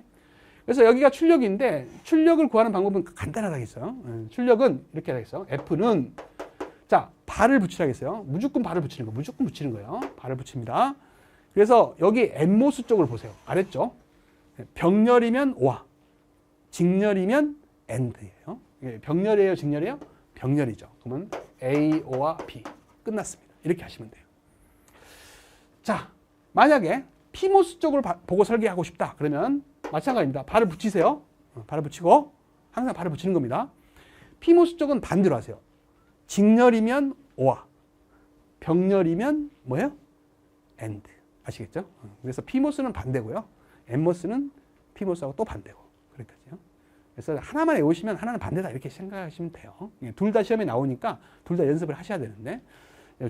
그래서 여기가 출력인데 출력을 구하는 방법은 간단하다겠어요. 출력은 이렇게 하겠어요. F는 자 발을 붙이라겠어요. 무조건 발을 붙이는 거, 무조건 붙이는 거예요. 발을 붙입니다. 그래서 여기 NMOS 쪽을 보세요. 아랬죠? 병렬이면 OA, 직렬이면 AND예요. 병렬이에요, 직렬이에요? 병렬이죠. 그러면 A와 B 끝났습니다. 이렇게 하시면 돼요. 자, 만약에 PMOS 쪽을 보고 설계하고 싶다. 그러면 마찬가지입니다. 발을 붙이세요. 발을 붙이고 항상 발을 붙이는 겁니다. PMOS 쪽은 반대로 하세요. 직렬이면 OA, 병렬이면 뭐예요? AND. 아시겠죠? 그래서 PMOS는 반대고요. NMOS는 PMOS하고 또 반대고. 그렇게요. 그래서 하나만 외우시면 하나는 반대다 이렇게 생각하시면 돼요. 둘 다 시험에 나오니까 둘 다 연습을 하셔야 되는데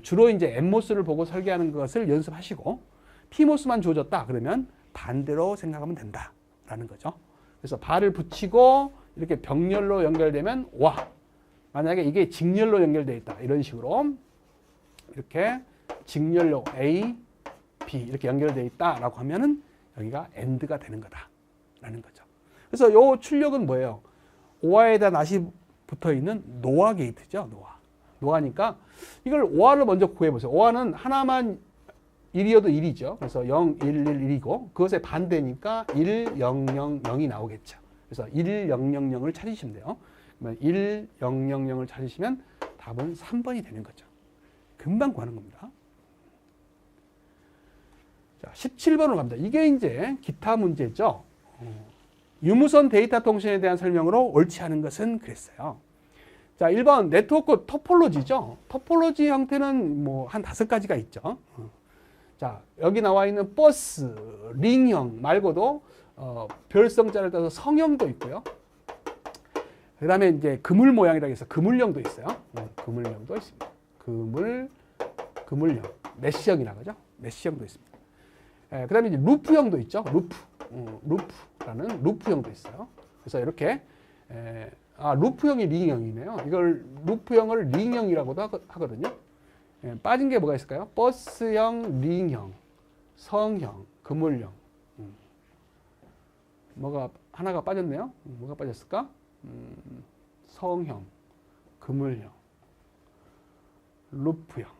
주로 이제 NMOS를 보고 설계하는 것을 연습하시고 PMOS만 주어졌다 그러면 반대로 생각하면 된다라는 거죠. 그래서 발을 붙이고 이렇게 병렬로 연결되면 OA. 만약에 이게 직렬로 연결되어 있다 이런 식으로 이렇게 직렬로 A, B 이렇게 연결되어 있다라고 하면은 여기가 AND가 되는 거다라는 거죠. 그래서 요 출력은 뭐예요? OA에다 낫이 붙어 있는 노아 게이트죠. 노아니까 이걸 OA를 먼저 구해보세요. OA는 하나만 1이어도 1이죠. 그래서 0, 1, 1, 1이고 그것의 반대니까 1, 0, 0, 0이 나오겠죠. 그래서 1, 0, 0, 0을 찾으시면 돼요. 그러면 1, 0, 0, 0을 찾으시면 답은 3번이 되는 거죠. 금방 구하는 겁니다. 자, 17번으로 갑니다. 이게 이제 기타 문제죠. 유무선 데이터 통신에 대한 설명으로 옳지 않은 것은 그랬어요. 자, 1번 네트워크 토폴로지죠. 토폴로지 형태는 뭐 한 5가지가 있죠. 자, 여기 나와 있는 버스, 링형 말고도 별성자를 따서 성형도 있고요. 그 다음에 이제 그물 모양이라고 해서 그물형도 있어요. 그물형도 있습니다. 그물형. 메시형이라고 하죠. 메시형도 있습니다. 그 다음에 이제 루프형도 있죠. 루프라는 루프형도 있어요. 그래서 이렇게, 루프형이 링형이네요. 이걸 루프형을 링형이라고도 하거든요. 빠진 게 뭐가 있을까요? 버스형, 링형, 성형, 그물형. 뭐가 하나가 빠졌네요. 뭐가 빠졌을까? 성형, 그물형, 루프형,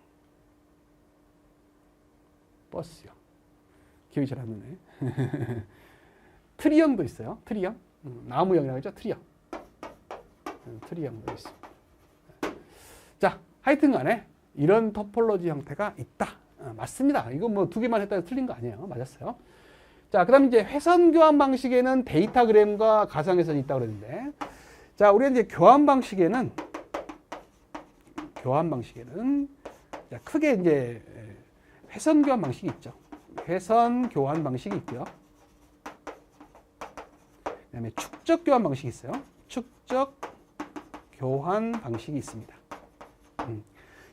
버스형. 기억이 잘 안 나네. 트리형도 있어요. 트리형. 나무형이라고 하죠. 트리형. 트리형도 있습니다. 자, 하여튼 간에 이런 토폴로지 형태가 있다. 맞습니다. 이거 뭐 2개만 했다고 틀린 거 아니에요. 맞았어요. 자, 그 다음에 이제 회선 교환 방식에는 데이터그램과 가상회선이 있다고 그랬는데, 자, 우리가 이제 교환 방식에는 크게 이제 회선 교환 방식이 있죠. 회선 교환 방식이 있고요. 그 다음에 축적 교환 방식이 있어요. 축적 교환 방식이 있습니다.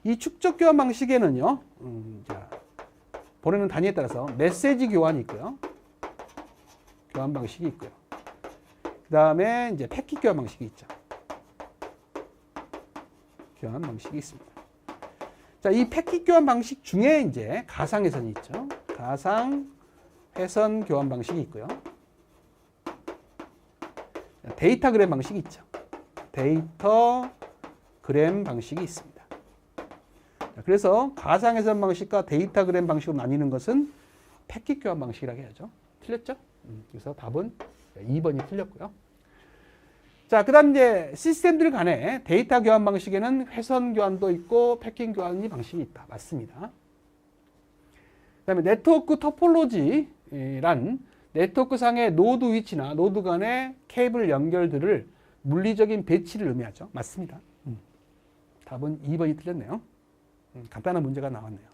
이 축적 교환 방식에는요, 자, 보내는 단위에 따라서 메시지 교환이 있고요. 교환 방식이 있고요. 그 다음에 이제 패킷 교환 방식이 있죠. 교환 방식이 있습니다. 자, 이 패킷 교환 방식 중에 이제 가상회선이 있죠. 가상회선 교환 방식이 있고요. 데이터그램 방식이 있죠. 데이터그램 방식이 있습니다. 그래서 가상회선 방식과 데이터그램 방식으로 나뉘는 것은 패킷 교환 방식이라고 해야죠. 틀렸죠? 그래서 답은 2번이 틀렸고요. 자, 그 다음 이제 시스템들 간에 데이터 교환 방식에는 회선 교환도 있고 패킷 교환 방식이 있다. 맞습니다. 그 다음에 네트워크 토폴로지란 네트워크 상의 노드 위치나 노드 간의 케이블 연결들을 물리적인 배치를 의미하죠. 맞습니다. 답은 2번이 틀렸네요. 간단한 문제가 나왔네요.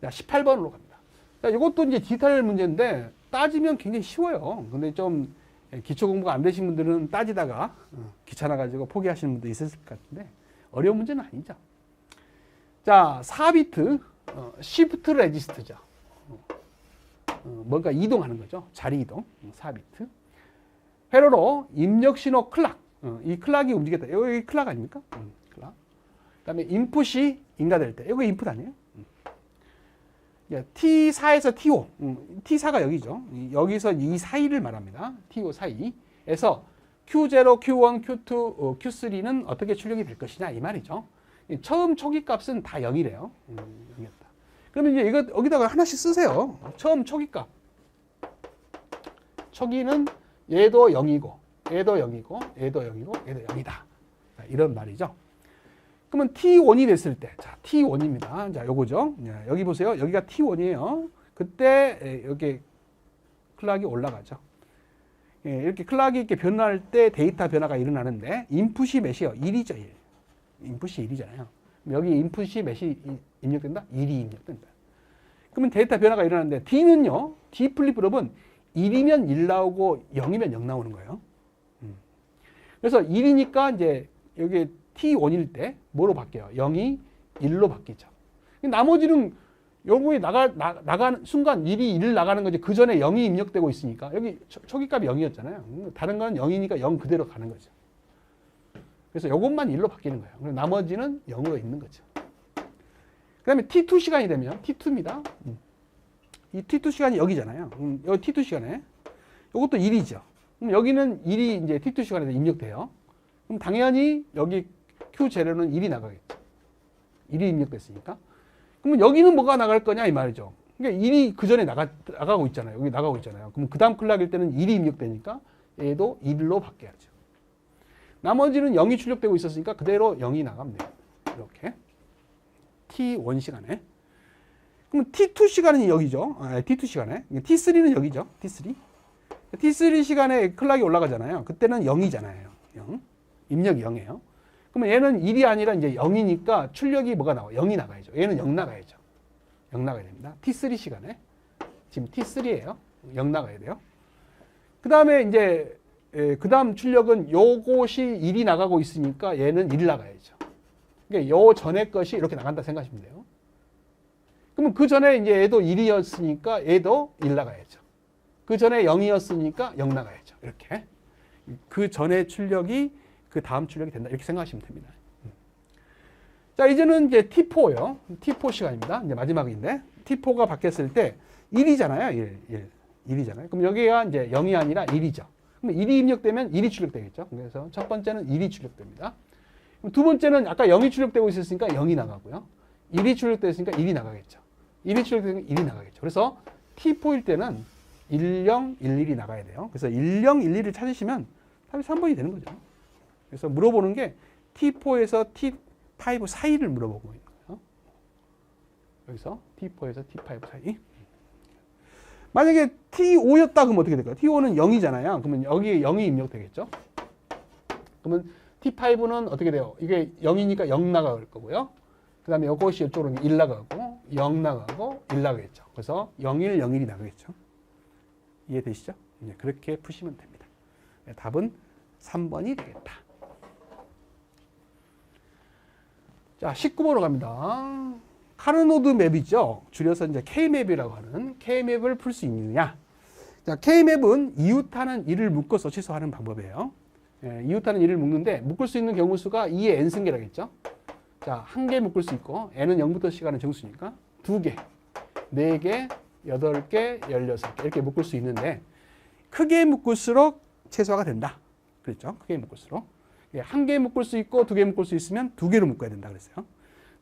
자, 18번으로 갑니다. 자, 이것도 이제 디테일 문제인데 따지면 굉장히 쉬워요. 근데 좀 기초 공부가 안 되신 분들은 따지다가 귀찮아가지고 포기하시는 분도 있을 것 같은데 어려운 문제는 아니죠. 자, 4비트 시프트 레지스트죠. 뭔가 이동하는 거죠. 자리 이동. 4비트. 회로로 입력 신호 클락. 이 클락이 움직였다. 여기 클락 아닙니까? 클락. 그다음에 인풋이 인가될 때. 이거 인풋 아니에요? T4에서 T5. T4가 여기죠. 여기서 이 사이를 말합니다. T5 사이에서 Q0, Q1, Q2, Q3는 어떻게 출력이 될 것이냐 이 말이죠. 처음 초기 값은 다 0이래요. 0이었다. 그러면 이제 이거 여기다가 하나씩 쓰세요. 처음 초기 값. 초기는 얘도 0이고, 얘도 0이고, 얘도 0이고, 얘도 0이다. 자, 이런 말이죠. 그러면 T1이 됐을 때, 자, T1입니다. 자, 요거죠. 여기 보세요. 여기가 T1이에요. 그때 여기 클락이 올라가죠. 이렇게 클락이 이렇게 변화할 때 데이터 변화가 일어나는데 인풋이 몇이에요? 1이죠, 1. 인풋이 1이잖아요. 여기 인풋이 몇이 입력된다? 1이 입력된다. 그러면 데이터 변화가 일어나는데 D는요. D 플립플롭은 1이면 1 나오고 0이면 0 나오는 거예요. 그래서 1이니까 이제 여기 T1일 때 뭐로 바뀌어요? 0이 1로 바뀌죠. 나머지는 요거에 나가는 순간 1이 1 나가는 거지. 그 전에 0이 입력되고 있으니까 여기 초기값이 0이었잖아요. 다른 건 0이니까 0 그대로 가는 거죠. 그래서 요것만 1로 바뀌는 거예요. 그리고 나머지는 0으로 있는 거죠. 그 다음에 T2 시간이 되면 T2입니다. 이 T2 시간이 여기잖아요. 여기 T2 시간에 요것도 1이죠. 그럼 여기는 1이 이제 T2 시간에 입력돼요. 그럼 당연히 여기 Q 재료는 1이 나가겠죠. 1이 입력됐으니까. 그러면 여기는 뭐가 나갈 거냐 이 말이죠. 그러니까 1이 그 전에 나가고 있잖아요. 여기 나가고 있잖아요. 그럼 그 다음 클락일 때는 1이 입력되니까 얘도 1로 바뀌어야죠. 나머지는 0이 출력되고 있었으니까 그대로 0이 나가면 돼요. 이렇게. T1 시간에. 그럼 T2 시간은 여기죠. T2 시간에. T3는 여기죠. T3. T3 시간에 클락이 올라가잖아요. 그때는 0이잖아요. 0. 입력이 0이에요. 그러면 얘는 1이 아니라 이제 0이니까 출력이 뭐가 나와요? 0이 나가야죠. 얘는 0 나가야죠. 0 나가야 됩니다. T3 시간에. 지금 T3예요. 0 나가야 돼요. 그 다음에 이제 그 다음 출력은 요것이 1이 나가고 있으니까 얘는 1 나가야죠. 그러니까 요 전에 것이 이렇게 나간다 생각하시면 돼요. 그러면 그 전에 이제 얘도 1이었으니까 얘도 1 나가야죠. 그 전에 0이었으니까 0 나가야죠. 이렇게. 그 전에 출력이 그 다음 출력이 된다. 이렇게 생각하시면 됩니다. 자, 이제는 이제 T4요. T4 시간입니다. 이제 마지막인데 T4가 바뀌었을 때 1이잖아요. 1이잖아요. 그럼 여기가 이제 0이 아니라 1이죠. 그럼 1이 입력되면 1이 출력되겠죠. 그래서 첫 번째는 1이 출력됩니다. 두 번째는 아까 0이 출력되고 있었으니까 0이 나가고요. 1이 출력되었으니까 1이 나가겠죠. 1이 출력되니까 1이 나가겠죠. 그래서 T4일 때는 10, 11이 나가야 돼요. 그래서 10, 11을 찾으시면 답이 3번이 되는 거죠. 그래서 물어보는 게 T4에서 T5 사이를 물어보고 있는 거예요. 여기서 T4에서 T5 사이. 만약에 T5였다 그러면 어떻게 될까요? T5는 0이잖아요. 그러면 여기에 0이 입력되겠죠. 그러면 T5는 어떻게 돼요? 이게 0이니까 0 나갈 거고요. 그 다음에 이것이 이쪽으로 1 나가고 0 나가고 1 나가겠죠. 그래서 01, 01이 나가겠죠. 이해되시죠? 네, 그렇게 푸시면 됩니다. 네, 답은 3번이 되겠다. 자, 19번으로 갑니다. 카르노드 맵이죠. 줄여서 이제 K맵이라고 하는 K맵을 풀 수 있느냐. 자, K맵은 이웃하는 1을 묶어서 취소하는 방법이에요. 예, 이웃하는 1을 묶는데 묶을 수 있는 경우 수가 2의 n승계라겠죠. 자, 1개 묶을 수 있고 n은 0부터 시간은 정수니까 2개, 4개, 8개, 16개 이렇게 묶을 수 있는데 크게 묶을수록 최소화가 된다. 그랬죠? 크게 묶을수록. 1개 묶을 수 있고 2개 묶을 수 있으면 2개로 묶어야 된다 그랬어요.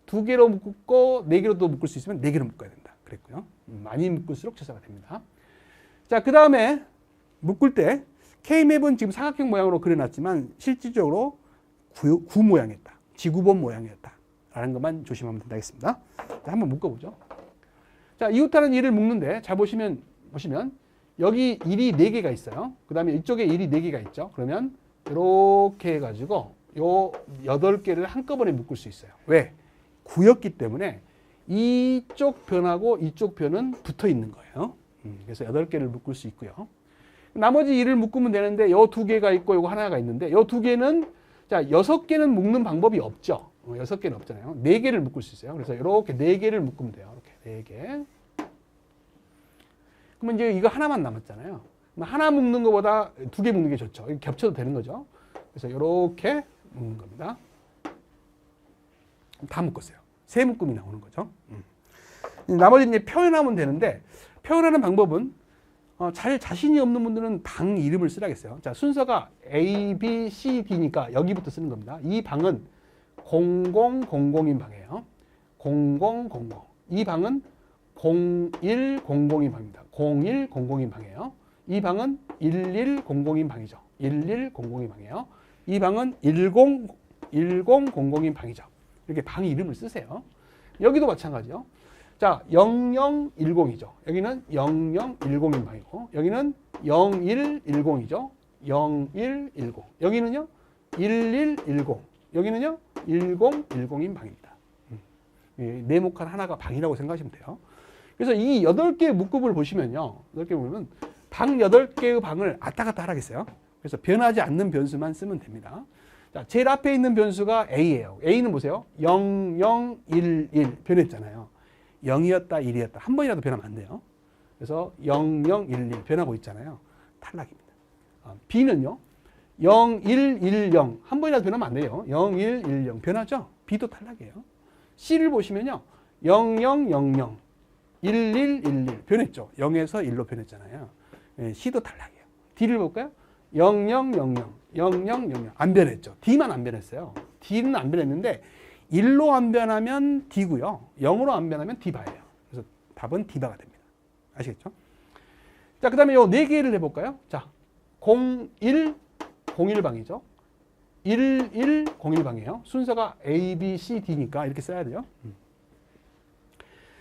2개로 묶고 4개로도 묶을 수 있으면 4개로 묶어야 된다 그랬고요. 많이 묶을수록 최소화가 됩니다. 자, 그 다음에 묶을 때 K맵은 지금 삼각형 모양으로 그려놨지만 실질적으로 구 모양이었다. 지구본 모양이었다. 라는 것만 조심하면 된다겠습니다. 자, 한번 묶어보죠. 자, 이웃하는 1을 묶는데 잘 보시면 여기 1이 4개가 있어요. 그 다음에 이쪽에 1이 4개가 있죠. 그러면 이렇게 해가지고 요 8개를 한꺼번에 묶을 수 있어요. 왜? 구였기 때문에 이쪽 변하고 이쪽 변은 붙어 있는 거예요. 그래서 8개를 묶을 수 있고요. 나머지 1을 묶으면 되는데 요 2개가 있고 요거 하나가 있는데 요 2개는 자 6개는 묶는 방법이 없죠. 6개는 없잖아요. 4개를 묶을 수 있어요. 그래서 이렇게 4개를 묶으면 돼요. 이렇게 4개. 그러면 이제 이거 하나만 남았잖아요. 그럼 하나 묶는 것보다 두 개 묶는 게 좋죠. 이거 겹쳐도 되는 거죠. 그래서 이렇게 묶는 겁니다. 다 묶었어요. 세 묶음이 나오는 거죠. 나머지 이제 표현하면 되는데, 표현하는 방법은 잘 자신이 없는 분들은 방 이름을 쓰라겠어요. 자, 순서가 A, B, C, D니까 여기부터 쓰는 겁니다. 이 방은 0000인 방이에요. 0000. 이 방은 0100인 방입니다. 0100인 방이에요. 이 방은 1100인 방이죠. 1100인 방이에요. 이 방은 1000인 방이죠. 이렇게 방 이름을 쓰세요. 여기도 마찬가지요. 자, 0010이죠. 여기는 0010인 방이고, 여기는 0110이죠. 0110. 여기는요, 1110. 여기는요, 1010인 방입니다. 네모칸 하나가 방이라고 생각하시면 돼요. 그래서 이 8개의 묶음을 보시면요, 8개 보면 방 8개의 방을 왔다 갔다 하라겠어요. 그래서 변하지 않는 변수만 쓰면 됩니다. 자, 제일 앞에 있는 변수가 A예요. A는 보세요. 0011 변했잖아요. 0이었다, 1이었다. 한 번이라도 변하면 안 돼요. 그래서 0011 변하고 있잖아요. 탈락입니다. B는요. 0110 한 번이라도 변하면 안 돼요. 0110 변하죠? B도 탈락이에요. C를 보시면요. 0000 1111 변했죠. 0에서 1로 변했잖아요. C도 탈락이에요. D를 볼까요? 0000 안 변했죠. D만 안 변했어요. D는 안 변했는데 1로 안 변하면 D고요. 0으로 안 변하면 D바예요. 그래서 답은 D바가 됩니다. 아시겠죠? 자, 그 다음에 요 4개를 해볼까요? 자, 01방이죠. 1101방이에요. 순서가 A, B, C, D니까 이렇게 써야 돼요.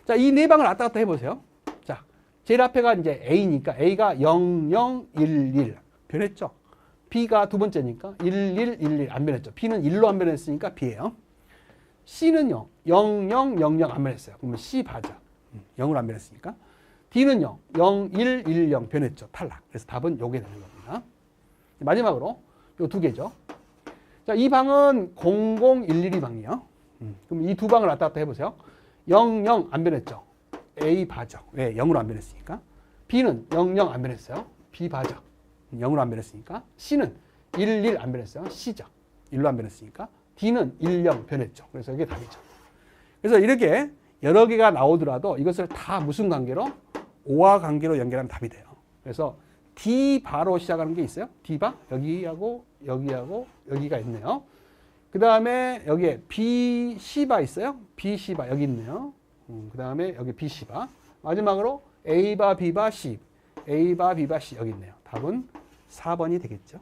자, 이 4방을 왔다 갔다 해보세요. 자, 제일 앞에가 이제 A니까 A가 0011 변했죠. B가 두 번째니까 1111 안 변했죠. B는 1로 안 변했으니까 B예요. C는요. 0000 안 변했어요. 그러면 C 바죠. 0으로 안 변했으니까. D는요. 0110 변했죠. 탈락. 그래서 답은 요게 되는 겁니다. 마지막으로 요 2개죠. 자, 이 방은 0011이 방이에요. 그럼 이 2방을 왔다 갔다 해보세요. 00 안 변했죠. A 바죠. 왜? 0으로 안 변했으니까. B는 00 안 변했어요. B 바죠. 0으로 안 변했으니까. C는 11 안 변했어요. C죠. 1로 안 변했으니까. D는 10 변했죠. 그래서 이게 답이죠. 그래서 이렇게 여러 개가 나오더라도 이것을 다 무슨 관계로? O와 관계로 연결하면 답이 돼요. 그래서 D바로 시작하는 게 있어요. D바 여기하고 여기하고 여기가 있네요. 그 다음에 여기에 BC바 있어요. BC바 여기 있네요. 그 다음에 여기 BC바. 마지막으로 A바, B바, C. A바, B바, C 여기 있네요. 답은 4번이 되겠죠.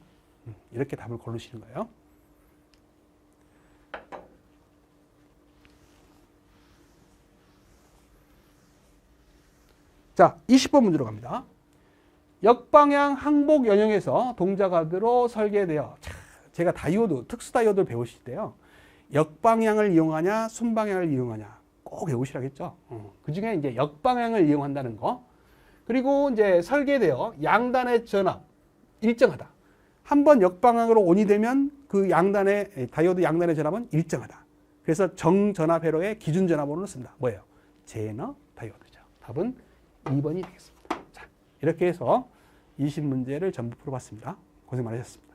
이렇게 답을 고르시는 거예요. 자, 20번 문제로 갑니다. 역방향 항복 연형에서 동작하도록 설계되어, 제가 다이오드, 특수 다이오드를 배우실 때요. 역방향을 이용하냐, 순방향을 이용하냐 꼭 외우시라겠죠. 그 중에 이제 역방향을 이용한다는 거. 그리고 이제 설계되어 양단의 전압 일정하다. 한번 역방향으로 온이 되면 그 양단의, 다이오드 양단의 전압은 일정하다. 그래서 정전압 회로의 기준 전압으로는 쓴다. 뭐예요? 제너 다이오드죠. 답은 2번이 되겠습니다. 자, 이렇게 해서 20문제를 전부 풀어봤습니다. 고생 많으셨습니다.